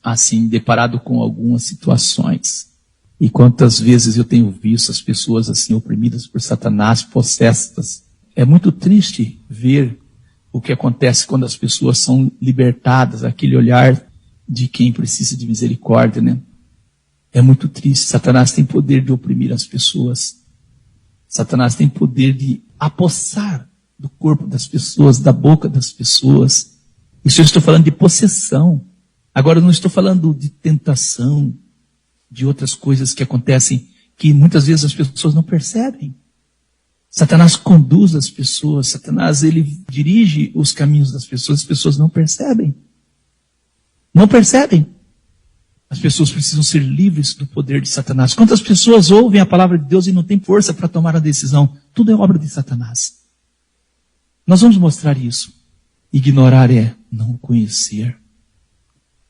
assim, deparado com algumas situações. E quantas vezes eu tenho visto as pessoas assim oprimidas por Satanás, possessas. É muito triste ver o que acontece quando as pessoas são libertadas, aquele olhar de quem precisa de misericórdia, né? É muito triste. Satanás tem poder de oprimir as pessoas. Satanás tem poder de apossar do corpo das pessoas, da boca das pessoas. Isso eu estou falando de possessão. Agora eu não estou falando de tentação, de outras coisas que acontecem que muitas vezes as pessoas não percebem. Satanás conduz as pessoas, Satanás ele dirige os caminhos das pessoas, as pessoas não percebem. Não percebem. As pessoas precisam ser livres do poder de Satanás. Quantas pessoas ouvem a palavra de Deus e não têm força para tomar a decisão? Tudo é obra de Satanás. Nós vamos mostrar isso. Ignorar é não conhecer,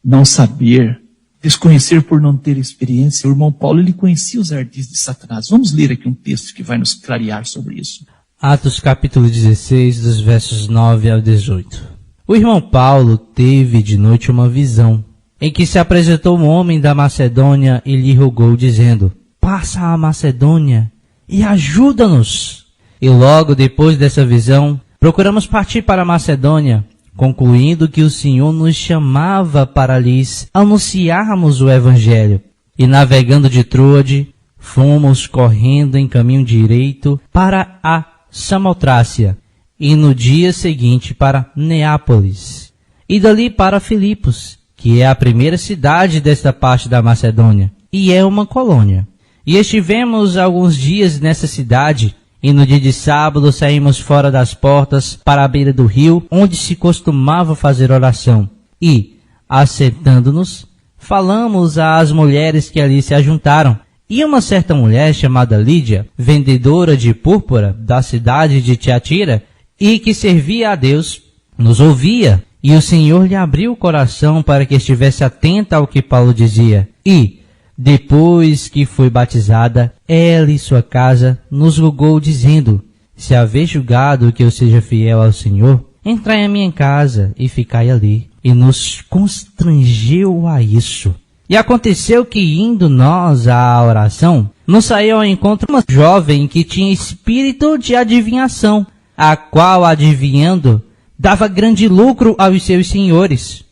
não saber, desconhecer por não ter experiência. O irmão Paulo, ele conhecia os ardis de Satanás. Vamos ler aqui um texto que vai nos clarear sobre isso. Atos capítulo 16, dos versos 9 ao 18. O irmão Paulo teve de noite uma visão, em que se apresentou um homem da Macedônia e lhe rogou, dizendo: passa a Macedônia e ajuda-nos. E logo depois dessa visão, procuramos partir para a Macedônia, concluindo que o Senhor nos chamava para lhes anunciarmos o Evangelho. E navegando de Troade, fomos correndo em caminho direito para a Samotrácia, e no dia seguinte para Neápolis, e dali para Filipos, que é a primeira cidade desta parte da Macedônia, e é uma colônia. E estivemos alguns dias nessa cidade, e no dia de sábado saímos fora das portas para a beira do rio, onde se costumava fazer oração. E, assentando-nos, falamos às mulheres que ali se ajuntaram. E uma certa mulher chamada Lídia, vendedora de púrpura da cidade de Tiatira, e que servia a Deus, nos ouvia. E o Senhor lhe abriu o coração para que estivesse atenta ao que Paulo dizia. E, depois que foi batizada, ela e sua casa nos rogou, dizendo: se haver julgado que eu seja fiel ao Senhor, entrai à minha casa e ficai ali. E nos constrangeu a isso. E aconteceu que, indo nós à oração, nos saiu ao encontro uma jovem que tinha espírito de adivinhação, a qual, adivinhando, dava grande lucro aos seus senhores.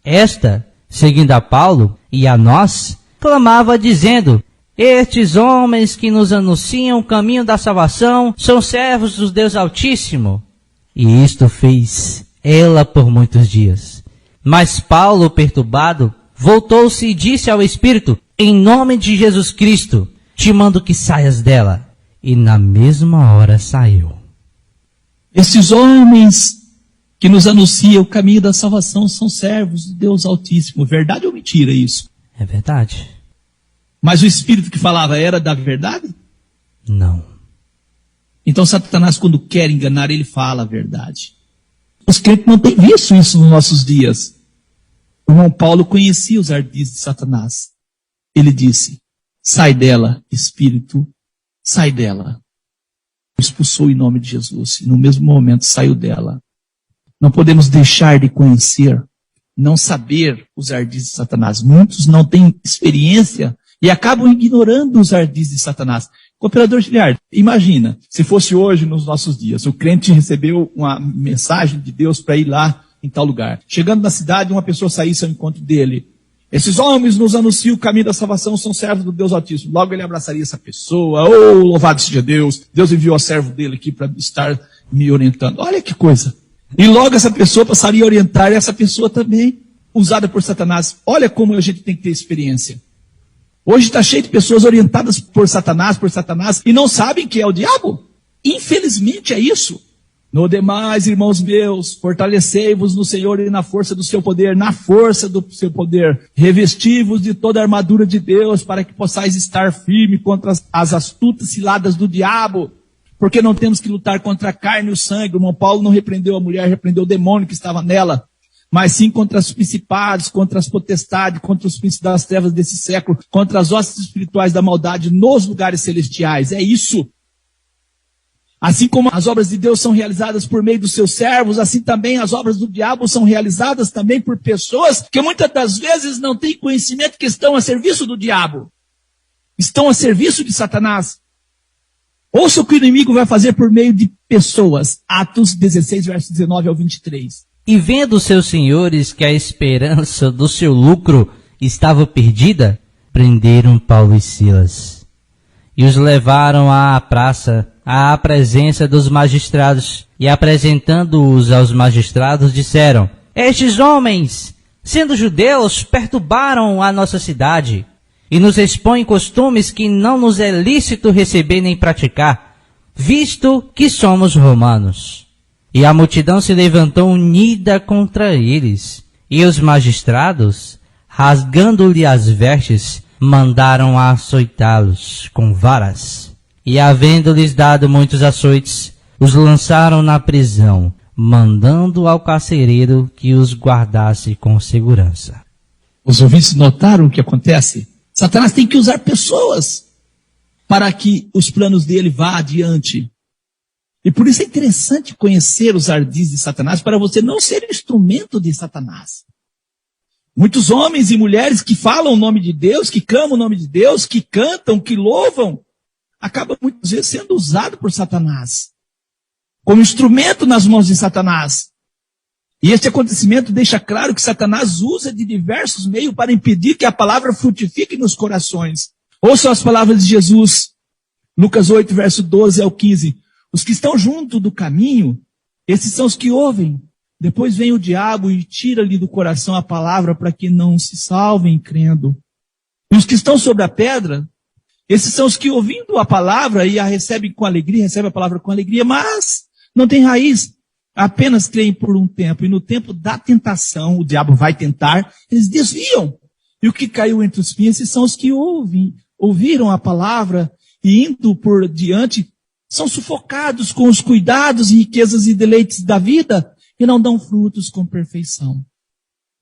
Esta, seguindo a Paulo e a nós, clamava dizendo: estes homens que nos anunciam o caminho da salvação são servos do Deus Altíssimo. E isto fez ela por muitos dias. Mas Paulo, perturbado, voltou-se e disse ao Espírito: em nome de Jesus Cristo, te mando que saias dela. E na mesma hora saiu. Esses homens que nos anunciam o caminho da salvação são servos do Deus Altíssimo. Verdade ou mentira isso? É verdade. Mas o Espírito que falava era da verdade? Não. Então Satanás, quando quer enganar, ele fala a verdade. Os crentes não têm visto isso nos nossos dias. O irmão Paulo conhecia os ardis de Satanás. Ele disse: sai dela, Espírito, sai dela. Expulsou em nome de Jesus. E no mesmo momento saiu dela. Não podemos deixar de conhecer, não saber os ardis de Satanás. Muitos não têm experiência e acabam ignorando os ardis de Satanás. Cooperador Giliard, imagina, se fosse hoje nos nossos dias, o crente recebeu uma mensagem de Deus para ir lá em tal lugar. Chegando na cidade, uma pessoa saísse ao encontro dele. Esses homens nos anunciam o caminho da salvação, são servos do Deus Altíssimo. Logo ele abraçaria essa pessoa. Oh, louvado seja Deus. Deus enviou o servo dele aqui para estar me orientando. Olha que coisa. E logo essa pessoa passaria a orientar essa pessoa também, usada por Satanás. Olha como a gente tem que ter experiência. Hoje está cheio de pessoas orientadas por Satanás, e não sabem que é o diabo. Infelizmente é isso. No demais, irmãos meus, fortalecei-vos no Senhor e na força do seu poder, revesti-vos de toda a armadura de Deus, para que possais estar firme contra as astutas ciladas do diabo, porque não temos que lutar contra a carne e o sangue. O irmão Paulo não repreendeu a mulher, repreendeu o demônio que estava nela, mas sim contra os principados, contra as potestades, contra os príncipes das trevas desse século, contra as hostes espirituais da maldade nos lugares celestiais. É isso. Assim como as obras de Deus são realizadas por meio dos seus servos, assim também as obras do diabo são realizadas também por pessoas que muitas das vezes não têm conhecimento que estão a serviço do diabo. Estão a serviço de Satanás. Ouça o que o inimigo vai fazer por meio de pessoas. Atos 16, versos 19 ao 23. E vendo seus senhores que a esperança do seu lucro estava perdida, prenderam Paulo e Silas e os levaram à praça, à presença dos magistrados, e apresentando-os aos magistrados, disseram: estes homens, sendo judeus, perturbaram a nossa cidade, e nos expõem costumes que não nos é lícito receber nem praticar, visto que somos romanos. E a multidão se levantou unida contra eles, e os magistrados, rasgando-lhe as vestes, mandaram açoitá-los com varas. E havendo-lhes dado muitos açoites, os lançaram na prisão, mandando ao carcereiro que os guardasse com segurança. Os ouvintes notaram o que acontece? Satanás tem que usar pessoas para que os planos dele vá adiante. E por isso é interessante conhecer os ardis de Satanás, para você não ser instrumento de Satanás. Muitos homens e mulheres que falam o nome de Deus, que clamam o nome de Deus, que cantam, que louvam, acabam muitas vezes sendo usado por Satanás, como instrumento nas mãos de Satanás. E este acontecimento deixa claro que Satanás usa de diversos meios para impedir que a palavra frutifique nos corações. Ouçam as palavras de Jesus, Lucas 8, verso 12 ao 15. Os que estão junto do caminho, esses são os que ouvem. Depois vem o diabo e tira-lhe do coração a palavra para que não se salvem crendo. E os que estão sobre a pedra, esses são os que ouvindo a palavra e a recebem a palavra com alegria, mas não tem raiz. Apenas creem por um tempo. E no tempo da tentação, o diabo vai tentar, eles desviam. E o que caiu entre os espinhos, esses são os que ouviram a palavra e indo por diante, são sufocados com os cuidados e riquezas e deleites da vida e não dão frutos com perfeição.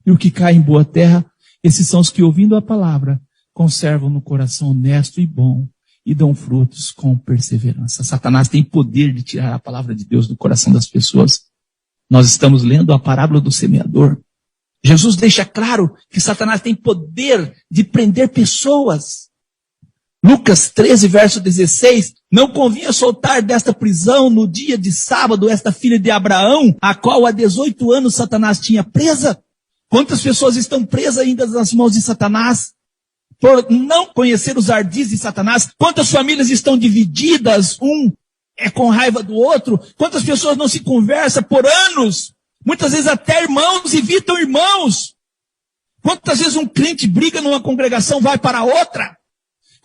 E o que cai em boa terra, esses são os que, ouvindo a palavra, conservam no coração honesto e bom e dão frutos com perseverança. Satanás tem poder de tirar a palavra de Deus do coração das pessoas. Nós estamos lendo a parábola do semeador. Jesus deixa claro que Satanás tem poder de prender pessoas. Lucas 13, verso 16, não convinha soltar desta prisão no dia de sábado esta filha de Abraão, a qual há 18 anos Satanás tinha presa. Quantas pessoas estão presas ainda nas mãos de Satanás? Por não conhecer os ardis de Satanás. Quantas famílias estão divididas, um é com raiva do outro. Quantas pessoas não se conversam por anos? Muitas vezes até irmãos evitam irmãos. Quantas vezes um crente briga numa congregação, vai para outra?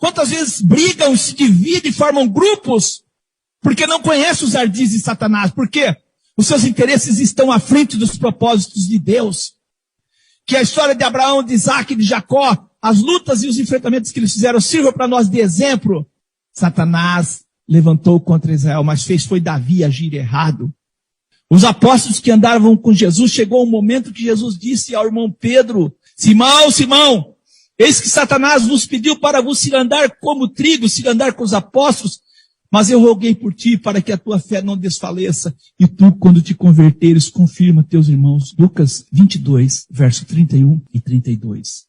Quantas vezes brigam, se dividem, formam grupos, porque não conhecem os ardis de Satanás. Por quê? Os seus interesses estão à frente dos propósitos de Deus. Que a história de Abraão, de Isaac e de Jacó, as lutas e os enfrentamentos que eles fizeram sirvam para nós de exemplo. Satanás levantou contra Israel, mas foi Davi agir errado. Os apóstolos que andavam com Jesus, chegou um momento que Jesus disse ao irmão Pedro: Simão, Simão, eis que Satanás vos pediu para vos cirandar como trigo, cirandar com os apóstolos, mas eu roguei por ti para que a tua fé não desfaleça, e tu, quando te converteres, confirma teus irmãos. Lucas 22, verso 31 e 32.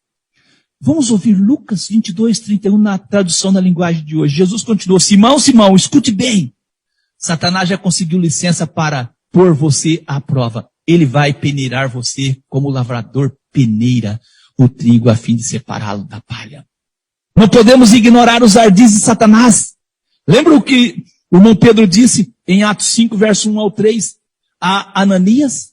Vamos ouvir Lucas 22, 31 na tradução da linguagem de hoje. Jesus continuou: Simão, Simão, escute bem. Satanás já conseguiu licença para pôr você à prova. Ele vai peneirar você como o lavrador peneira. o trigo a fim de separá-lo da palha. Não podemos ignorar os ardis de Satanás. Lembra o que o irmão Pedro disse em Atos 5, verso 1 ao 3, a Ananias?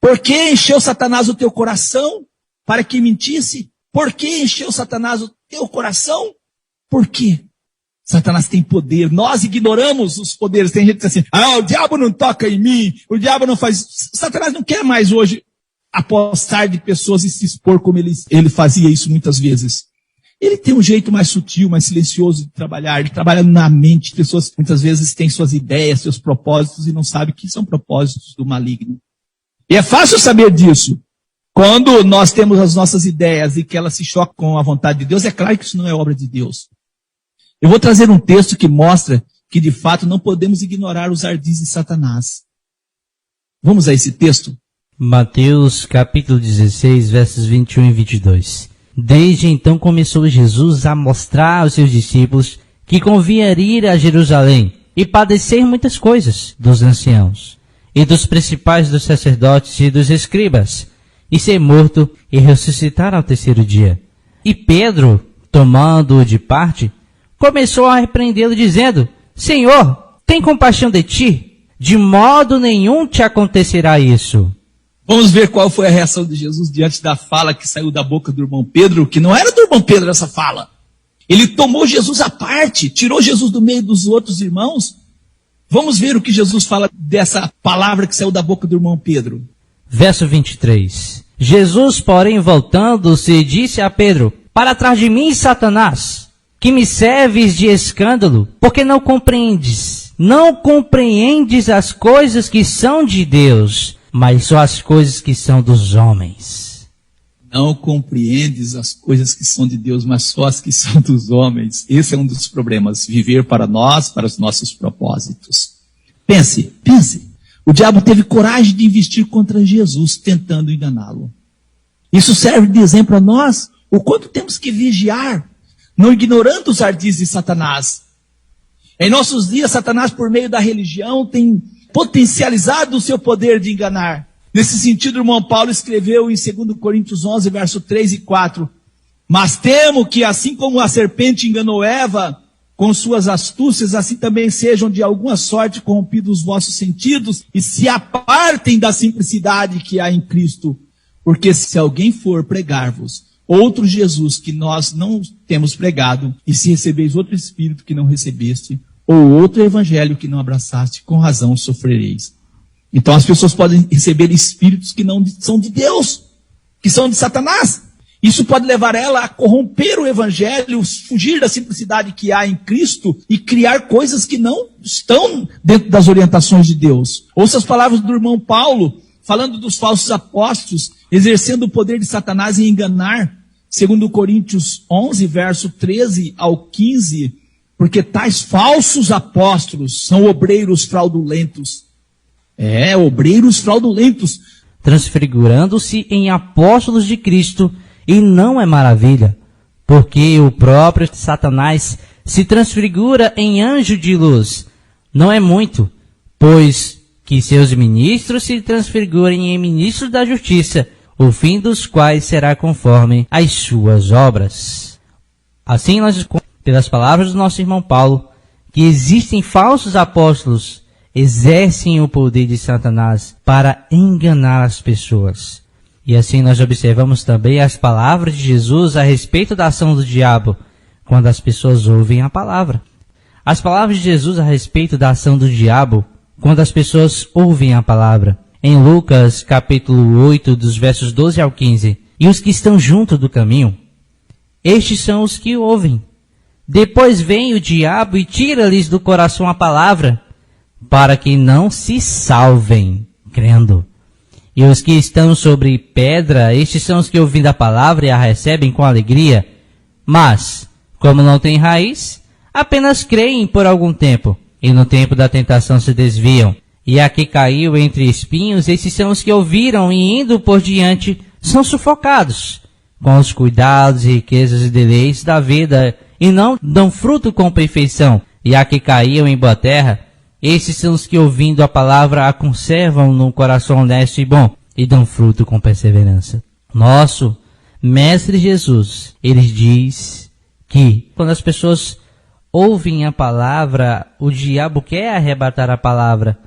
Por que encheu Satanás o teu coração para que mentisse? Por que encheu Satanás o teu coração? Por quê? Satanás tem poder. Nós ignoramos os poderes. Tem gente que diz assim, o diabo não toca em mim, o diabo não faz... Satanás não quer mais hoje apostar de pessoas e se expor como ele fazia isso muitas vezes. Ele tem um jeito mais sutil, mais silencioso de trabalhar. Ele trabalha na mente. Pessoas muitas vezes têm suas ideias, seus propósitos e não sabem que são propósitos do maligno. E é fácil saber disso. Quando nós temos as nossas ideias e que elas se chocam com a vontade de Deus, é claro que isso não é obra de Deus. Eu vou trazer um texto que mostra que, de fato, não podemos ignorar os ardis de Satanás. Vamos a esse texto? Mateus capítulo 16, versos 21 e 22. Desde então começou Jesus a mostrar aos seus discípulos que convinha ir a Jerusalém e padecer muitas coisas dos anciãos e dos principais dos sacerdotes e dos escribas, e ser morto e ressuscitar ao terceiro dia. E Pedro, tomando-o de parte, começou a repreendê-lo, dizendo, Senhor, tem compaixão de ti, de modo nenhum te acontecerá isso. Vamos ver qual foi a reação de Jesus diante da fala que saiu da boca do irmão Pedro, que não era do irmão Pedro essa fala. Ele tomou Jesus à parte, tirou Jesus do meio dos outros irmãos. Vamos ver o que Jesus fala dessa palavra que saiu da boca do irmão Pedro. Verso 23. Jesus, porém, voltando-se, disse a Pedro, para trás de mim, Satanás, que me serves de escândalo, porque não compreendes as coisas que são de Deus, mas só as coisas que são dos homens. Não compreendes as coisas que são de Deus, mas só as que são dos homens. Esse é um dos problemas, viver para nós, para os nossos propósitos. Pense. O diabo teve coragem de investir contra Jesus, tentando enganá-lo. Isso serve de exemplo a nós, o quanto temos que vigiar, não ignorando os ardis de Satanás. Em nossos dias, Satanás, por meio da religião, tem potencializado o seu poder de enganar. Nesse sentido, o irmão Paulo escreveu em 2 Coríntios 11, verso 3 e 4, mas temo que, assim como a serpente enganou Eva com suas astúcias, assim também sejam de alguma sorte corrompidos os vossos sentidos e se apartem da simplicidade que há em Cristo. Porque se alguém for pregar-vos outro Jesus que nós não temos pregado, e se recebeis outro Espírito que não recebeste, ou outro Evangelho que não abraçaste, com razão sofrereis. Então as pessoas podem receber espíritos que não são de Deus, que são de Satanás. Isso pode levar ela a corromper o Evangelho, fugir da simplicidade que há em Cristo e criar coisas que não estão dentro das orientações de Deus. Ouça as palavras do irmão Paulo, falando dos falsos apóstolos, exercendo o poder de Satanás em enganar, 2 Coríntios 11, verso 13 ao 15, porque tais falsos apóstolos são obreiros fraudulentos. Obreiros fraudulentos. Transfigurando-se em apóstolos de Cristo, e não é maravilha, porque o próprio Satanás se transfigura em anjo de luz. Não é muito, pois que seus ministros se transfigurem em ministros da justiça, o fim dos quais será conforme as suas obras. Assim nós, pelas palavras do nosso irmão Paulo, que existem falsos apóstolos, exercem o poder de Satanás para enganar as pessoas. E assim nós observamos também as palavras de Jesus a respeito da ação do diabo, quando as pessoas ouvem a palavra. As palavras de Jesus a respeito da ação do diabo, quando as pessoas ouvem a palavra. Em Lucas capítulo 8, dos versos 12 ao 15. E os que estão junto do caminho, estes são os que ouvem. Depois vem o diabo e tira-lhes do coração a palavra, para que não se salvem, crendo. E os que estão sobre pedra, estes são os que ouvindo a palavra e a recebem com alegria. Mas, como não têm raiz, apenas creem por algum tempo, e no tempo da tentação se desviam. E a que caiu entre espinhos, esses são os que ouviram e indo por diante, são sufocados, com os cuidados, riquezas e deleites da vida, e não dão fruto com perfeição. E a que caíam em boa terra, esses são os que, ouvindo a palavra, a conservam num coração honesto e bom, e dão fruto com perseverança. Nosso Mestre Jesus, ele diz que quando as pessoas ouvem a palavra, o diabo quer arrebatar a palavra.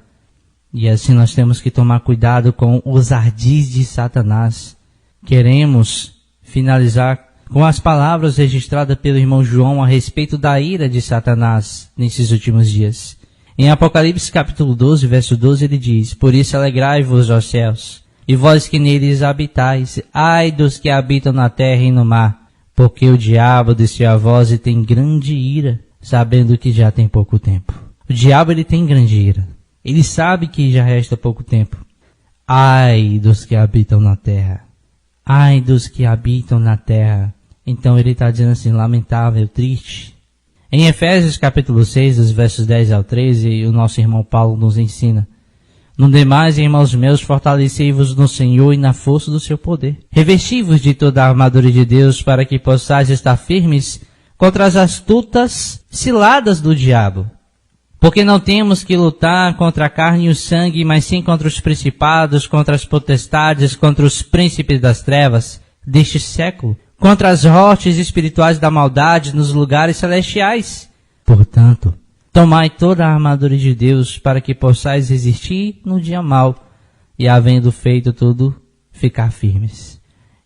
E assim nós temos que tomar cuidado com os ardis de Satanás. Queremos finalizar com as palavras registradas pelo irmão João a respeito da ira de Satanás nesses últimos dias. Em Apocalipse capítulo 12, verso 12, ele diz: Por isso alegrai-vos, ó céus, e vós que neles habitais, ai dos que habitam na terra e no mar, porque o diabo desceu a vós e tem grande ira, sabendo que já tem pouco tempo. O diabo, ele tem grande ira. Ele sabe que já resta pouco tempo. Ai dos que habitam na terra. Ai dos que habitam na terra. Então ele está dizendo assim, lamentável, triste. Em Efésios capítulo 6, dos versos 10 ao 13, o nosso irmão Paulo nos ensina: No demais, irmãos meus, fortalecei-vos no Senhor e na força do seu poder. Revesti-vos de toda a armadura de Deus, para que possais estar firmes contra as astutas ciladas do diabo. Porque não temos que lutar contra a carne e o sangue, mas sim contra os principados, contra as potestades, contra os príncipes das trevas deste século, contra as hostes espirituais da maldade nos lugares celestiais. Portanto, tomai toda a armadura de Deus, para que possais resistir no dia mau, e havendo feito tudo, ficar firmes.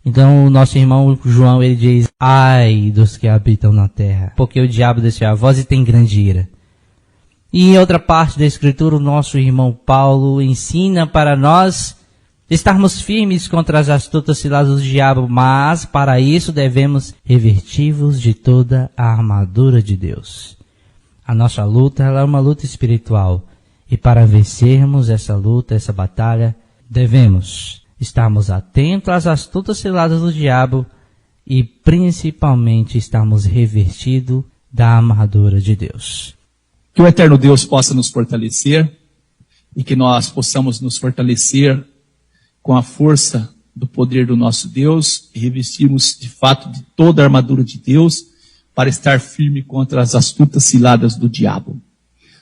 Então o nosso irmão João, ele diz: ai dos que habitam na terra, porque o diabo desceu a vós e tem grande ira. E em outra parte da Escritura, o nosso irmão Paulo ensina para nós estarmos firmes contra as astutas ciladas do diabo, mas para isso devemos revestir-vos de toda a armadura de Deus. A nossa luta, ela é uma luta espiritual. E para vencermos essa luta, essa batalha, devemos estarmos atentos às astutas ciladas do diabo e principalmente estarmos revestidos da armadura de Deus. Que o eterno Deus possa nos fortalecer e que nós possamos nos fortalecer com a força do poder do nosso Deus e revestirmos de fato de toda a armadura de Deus para estar firme contra as astutas ciladas do diabo.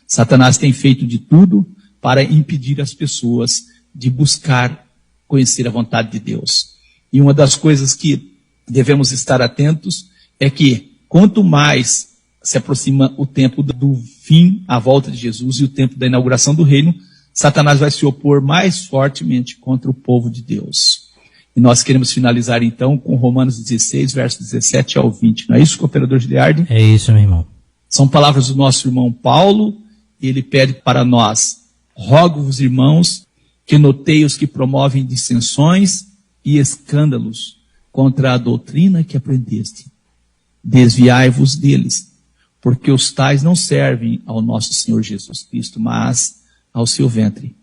Satanás tem feito de tudo para impedir as pessoas de buscar conhecer a vontade de Deus. E uma das coisas que devemos estar atentos é que quanto mais se aproxima o tempo do fim, a volta de Jesus e o tempo da inauguração do reino, Satanás vai se opor mais fortemente contra o povo de Deus. E nós queremos finalizar então com Romanos 16, versos 17 ao 20. Não é isso, cooperador Giliardi? É isso, meu irmão. São palavras do nosso irmão Paulo. Ele pede para nós: rogo-vos, irmãos, que notei os que promovem dissensões e escândalos contra a doutrina que aprendeste. Desviai-vos deles, porque os tais não servem ao nosso Senhor Jesus Cristo, mas ao seu ventre.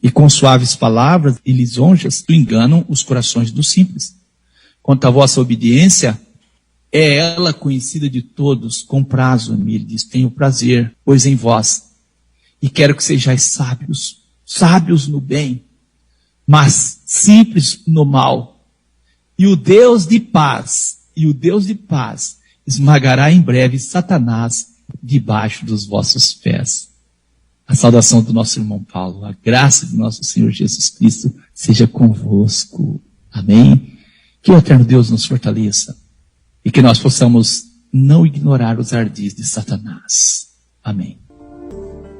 E com suaves palavras e lisonjas enganam os corações dos simples. Quanto à vossa obediência, é ela conhecida de todos, com prazo-me, ele diz, tenho prazer, pois em vós. E quero que sejais sábios, sábios no bem, mas simples no mal. E o Deus de paz, esmagará em breve Satanás debaixo dos vossos pés. A saudação do nosso irmão Paulo, a graça de nosso Senhor Jesus Cristo seja convosco. Amém? Que o eterno Deus nos fortaleça e que nós possamos não ignorar os ardis de Satanás. Amém.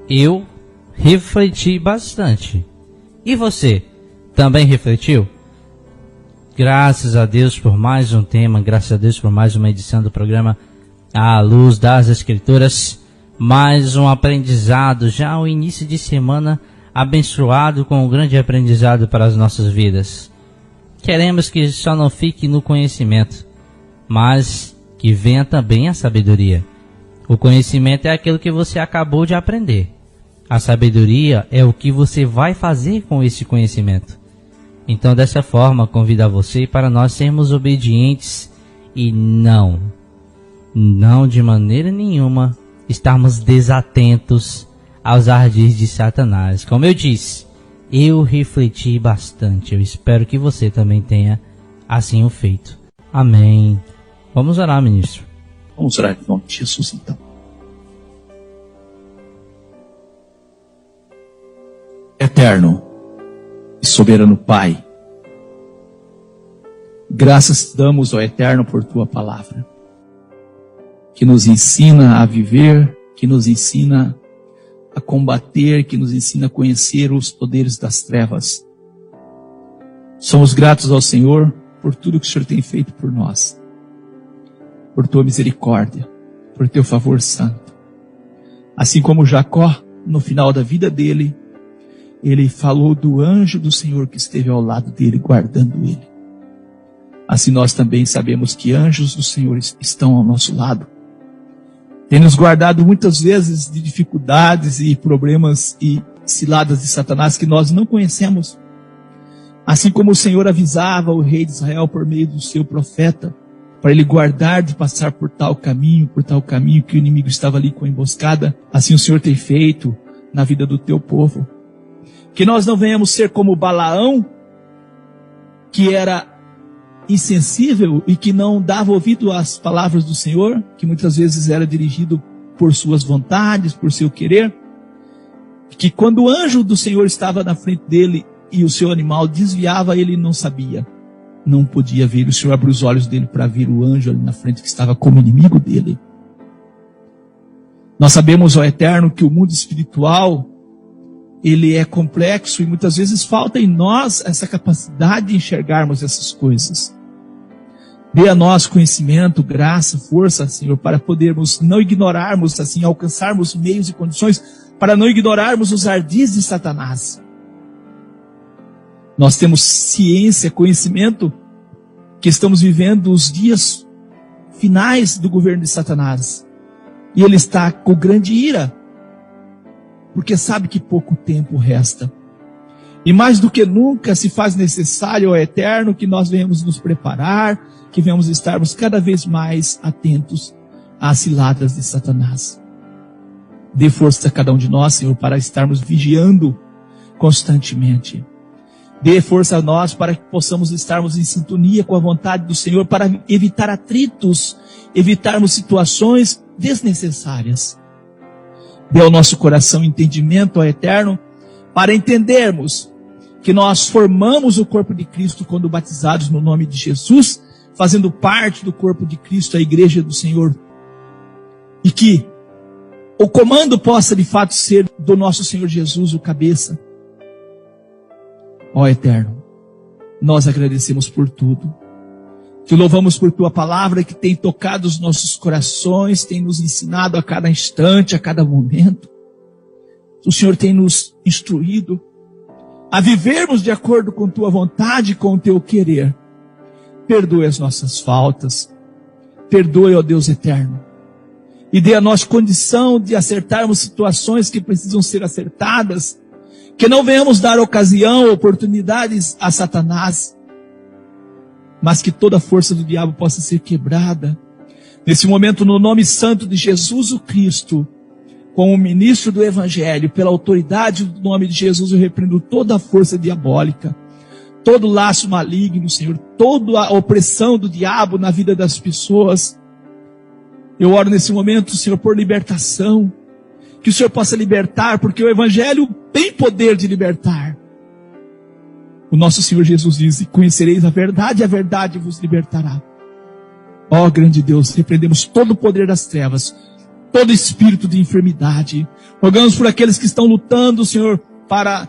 Eu refleti bastante. E você? Também refletiu? Graças a Deus por mais um tema, graças a Deus por mais uma edição do programa À Luz das Escrituras. Mais um aprendizado, já o início de semana abençoado com um grande aprendizado para as nossas vidas. Queremos que só não fique no conhecimento, mas que venha também a sabedoria. O conhecimento é aquilo que você acabou de aprender. A sabedoria é o que você vai fazer com esse conhecimento. Então, dessa forma, convido a você para nós sermos obedientes e não de maneira nenhuma estarmos desatentos aos ardis de Satanás. Como eu disse, eu refleti bastante. Eu espero que você também tenha assim o feito. Amém. Vamos orar, ministro. Vamos orar em nome de Jesus, então. Eterno e soberano Pai, Graças damos, ó Eterno, por tua palavra, que nos ensina a viver, que nos ensina a combater, que nos ensina a conhecer os poderes das trevas. Somos gratos ao Senhor por tudo que o Senhor tem feito por nós, por tua misericórdia, por teu favor santo. Assim como Jacó, no final da vida dele, ele falou do anjo do Senhor que esteve ao lado dele, guardando ele. Assim nós também sabemos que anjos do Senhor estão ao nosso lado. Tem nos guardado muitas vezes de dificuldades e problemas e ciladas de Satanás que nós não conhecemos. Assim como o Senhor avisava o rei de Israel por meio do seu profeta, para ele guardar de passar por tal caminho que o inimigo estava ali com a emboscada, assim o Senhor tem feito na vida do teu povo. Que nós não venhamos ser como Balaão, que era insensível e que não dava ouvido às palavras do Senhor, que muitas vezes era dirigido por suas vontades, por seu querer, que quando o anjo do Senhor estava na frente dele e o seu animal desviava, ele não sabia, não podia ver. O Senhor abriu os olhos dele para ver o anjo ali na frente que estava como inimigo dele. Nós sabemos, ó Eterno, que o mundo espiritual ele é complexo e muitas vezes falta em nós essa capacidade de enxergarmos essas coisas. Dê a nós conhecimento, graça, força, Senhor, para podermos não ignorarmos, assim, alcançarmos meios e condições para não ignorarmos os ardis de Satanás. Nós temos ciência, conhecimento, que estamos vivendo os dias finais do governo de Satanás. E ele está com grande ira, porque sabe que pouco tempo resta. E mais do que nunca se faz necessário, ó Eterno, que nós venhamos nos preparar, que venhamos estarmos cada vez mais atentos às ciladas de Satanás. Dê força a cada um de nós, Senhor, para estarmos vigiando constantemente. Dê força a nós para que possamos estarmos em sintonia com a vontade do Senhor, para evitar atritos, evitarmos situações desnecessárias. Dê ao nosso coração entendimento, ó Eterno, para entendermos que nós formamos o corpo de Cristo quando batizados no nome de Jesus, fazendo parte do corpo de Cristo, a igreja do Senhor. E que o comando possa de fato ser do nosso Senhor Jesus, o cabeça. Ó Eterno, nós agradecemos por tudo. Te louvamos por tua palavra que tem tocado os nossos corações, tem nos ensinado a cada instante, a cada momento. O Senhor tem nos instruído a vivermos de acordo com tua vontade e com o teu querer. Perdoe as nossas faltas. Perdoe, ó Deus eterno. E dê a nós condição de acertarmos situações que precisam ser acertadas. Que não venhamos dar ocasião, oportunidades a Satanás. Mas que toda a força do diabo possa ser quebrada. Nesse momento, no nome santo de Jesus o Cristo, como ministro do Evangelho, pela autoridade do nome de Jesus, eu repreendo toda a força diabólica, todo laço maligno, Senhor, toda a opressão do diabo na vida das pessoas. Eu oro nesse momento, Senhor, por libertação, que o Senhor possa libertar, porque o Evangelho tem poder de libertar. O nosso Senhor Jesus diz: e conhecereis a verdade vos libertará. Ó grande Deus, repreendemos todo o poder das trevas, todo espírito de enfermidade. Rogamos por aqueles que estão lutando, Senhor, para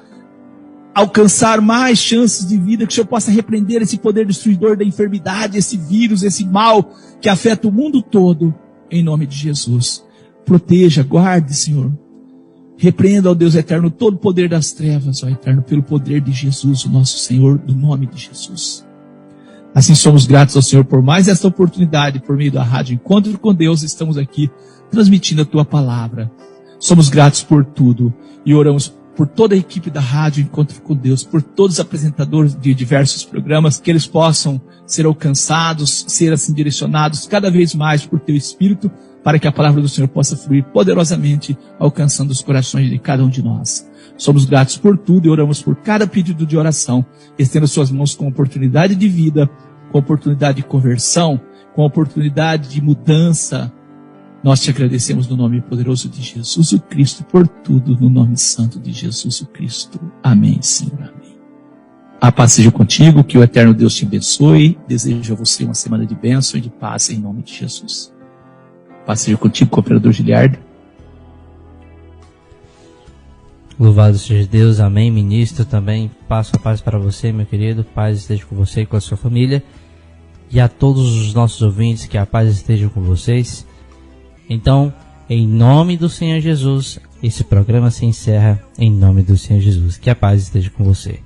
alcançar mais chances de vida, que o Senhor possa repreender esse poder destruidor da enfermidade, esse vírus, esse mal que afeta o mundo todo, em nome de Jesus. Proteja, guarde, Senhor. Repreenda, ó Deus eterno, todo o poder das trevas, ó Eterno, pelo poder de Jesus, o nosso Senhor, do nome de Jesus. Assim somos gratos ao Senhor por mais esta oportunidade, por meio da Rádio Encontro com Deus, estamos aqui transmitindo a Tua Palavra. Somos gratos por tudo e oramos por toda a equipe da Rádio Encontro com Deus, por todos os apresentadores de diversos programas, que eles possam ser alcançados, ser assim direcionados cada vez mais por Teu Espírito, para que a palavra do Senhor possa fluir poderosamente, alcançando os corações de cada um de nós. Somos gratos por tudo e oramos por cada pedido de oração, estendo suas mãos com oportunidade de vida, com oportunidade de conversão, com oportunidade de mudança. Nós te agradecemos no nome poderoso de Jesus o Cristo, por tudo, no nome santo de Jesus o Cristo. Amém, Senhor, amém. A paz seja contigo, que o eterno Deus te abençoe. Desejo a você uma semana de bênção e de paz em nome de Jesus. A paz seja contigo, cooperador Giliardo. Louvado seja Deus, amém. Ministro também, passo a paz para você, meu querido. Paz esteja com você e com a sua família. E a todos os nossos ouvintes, que a paz esteja com vocês. Então, em nome do Senhor Jesus, esse programa se encerra em nome do Senhor Jesus. Que a paz esteja com você.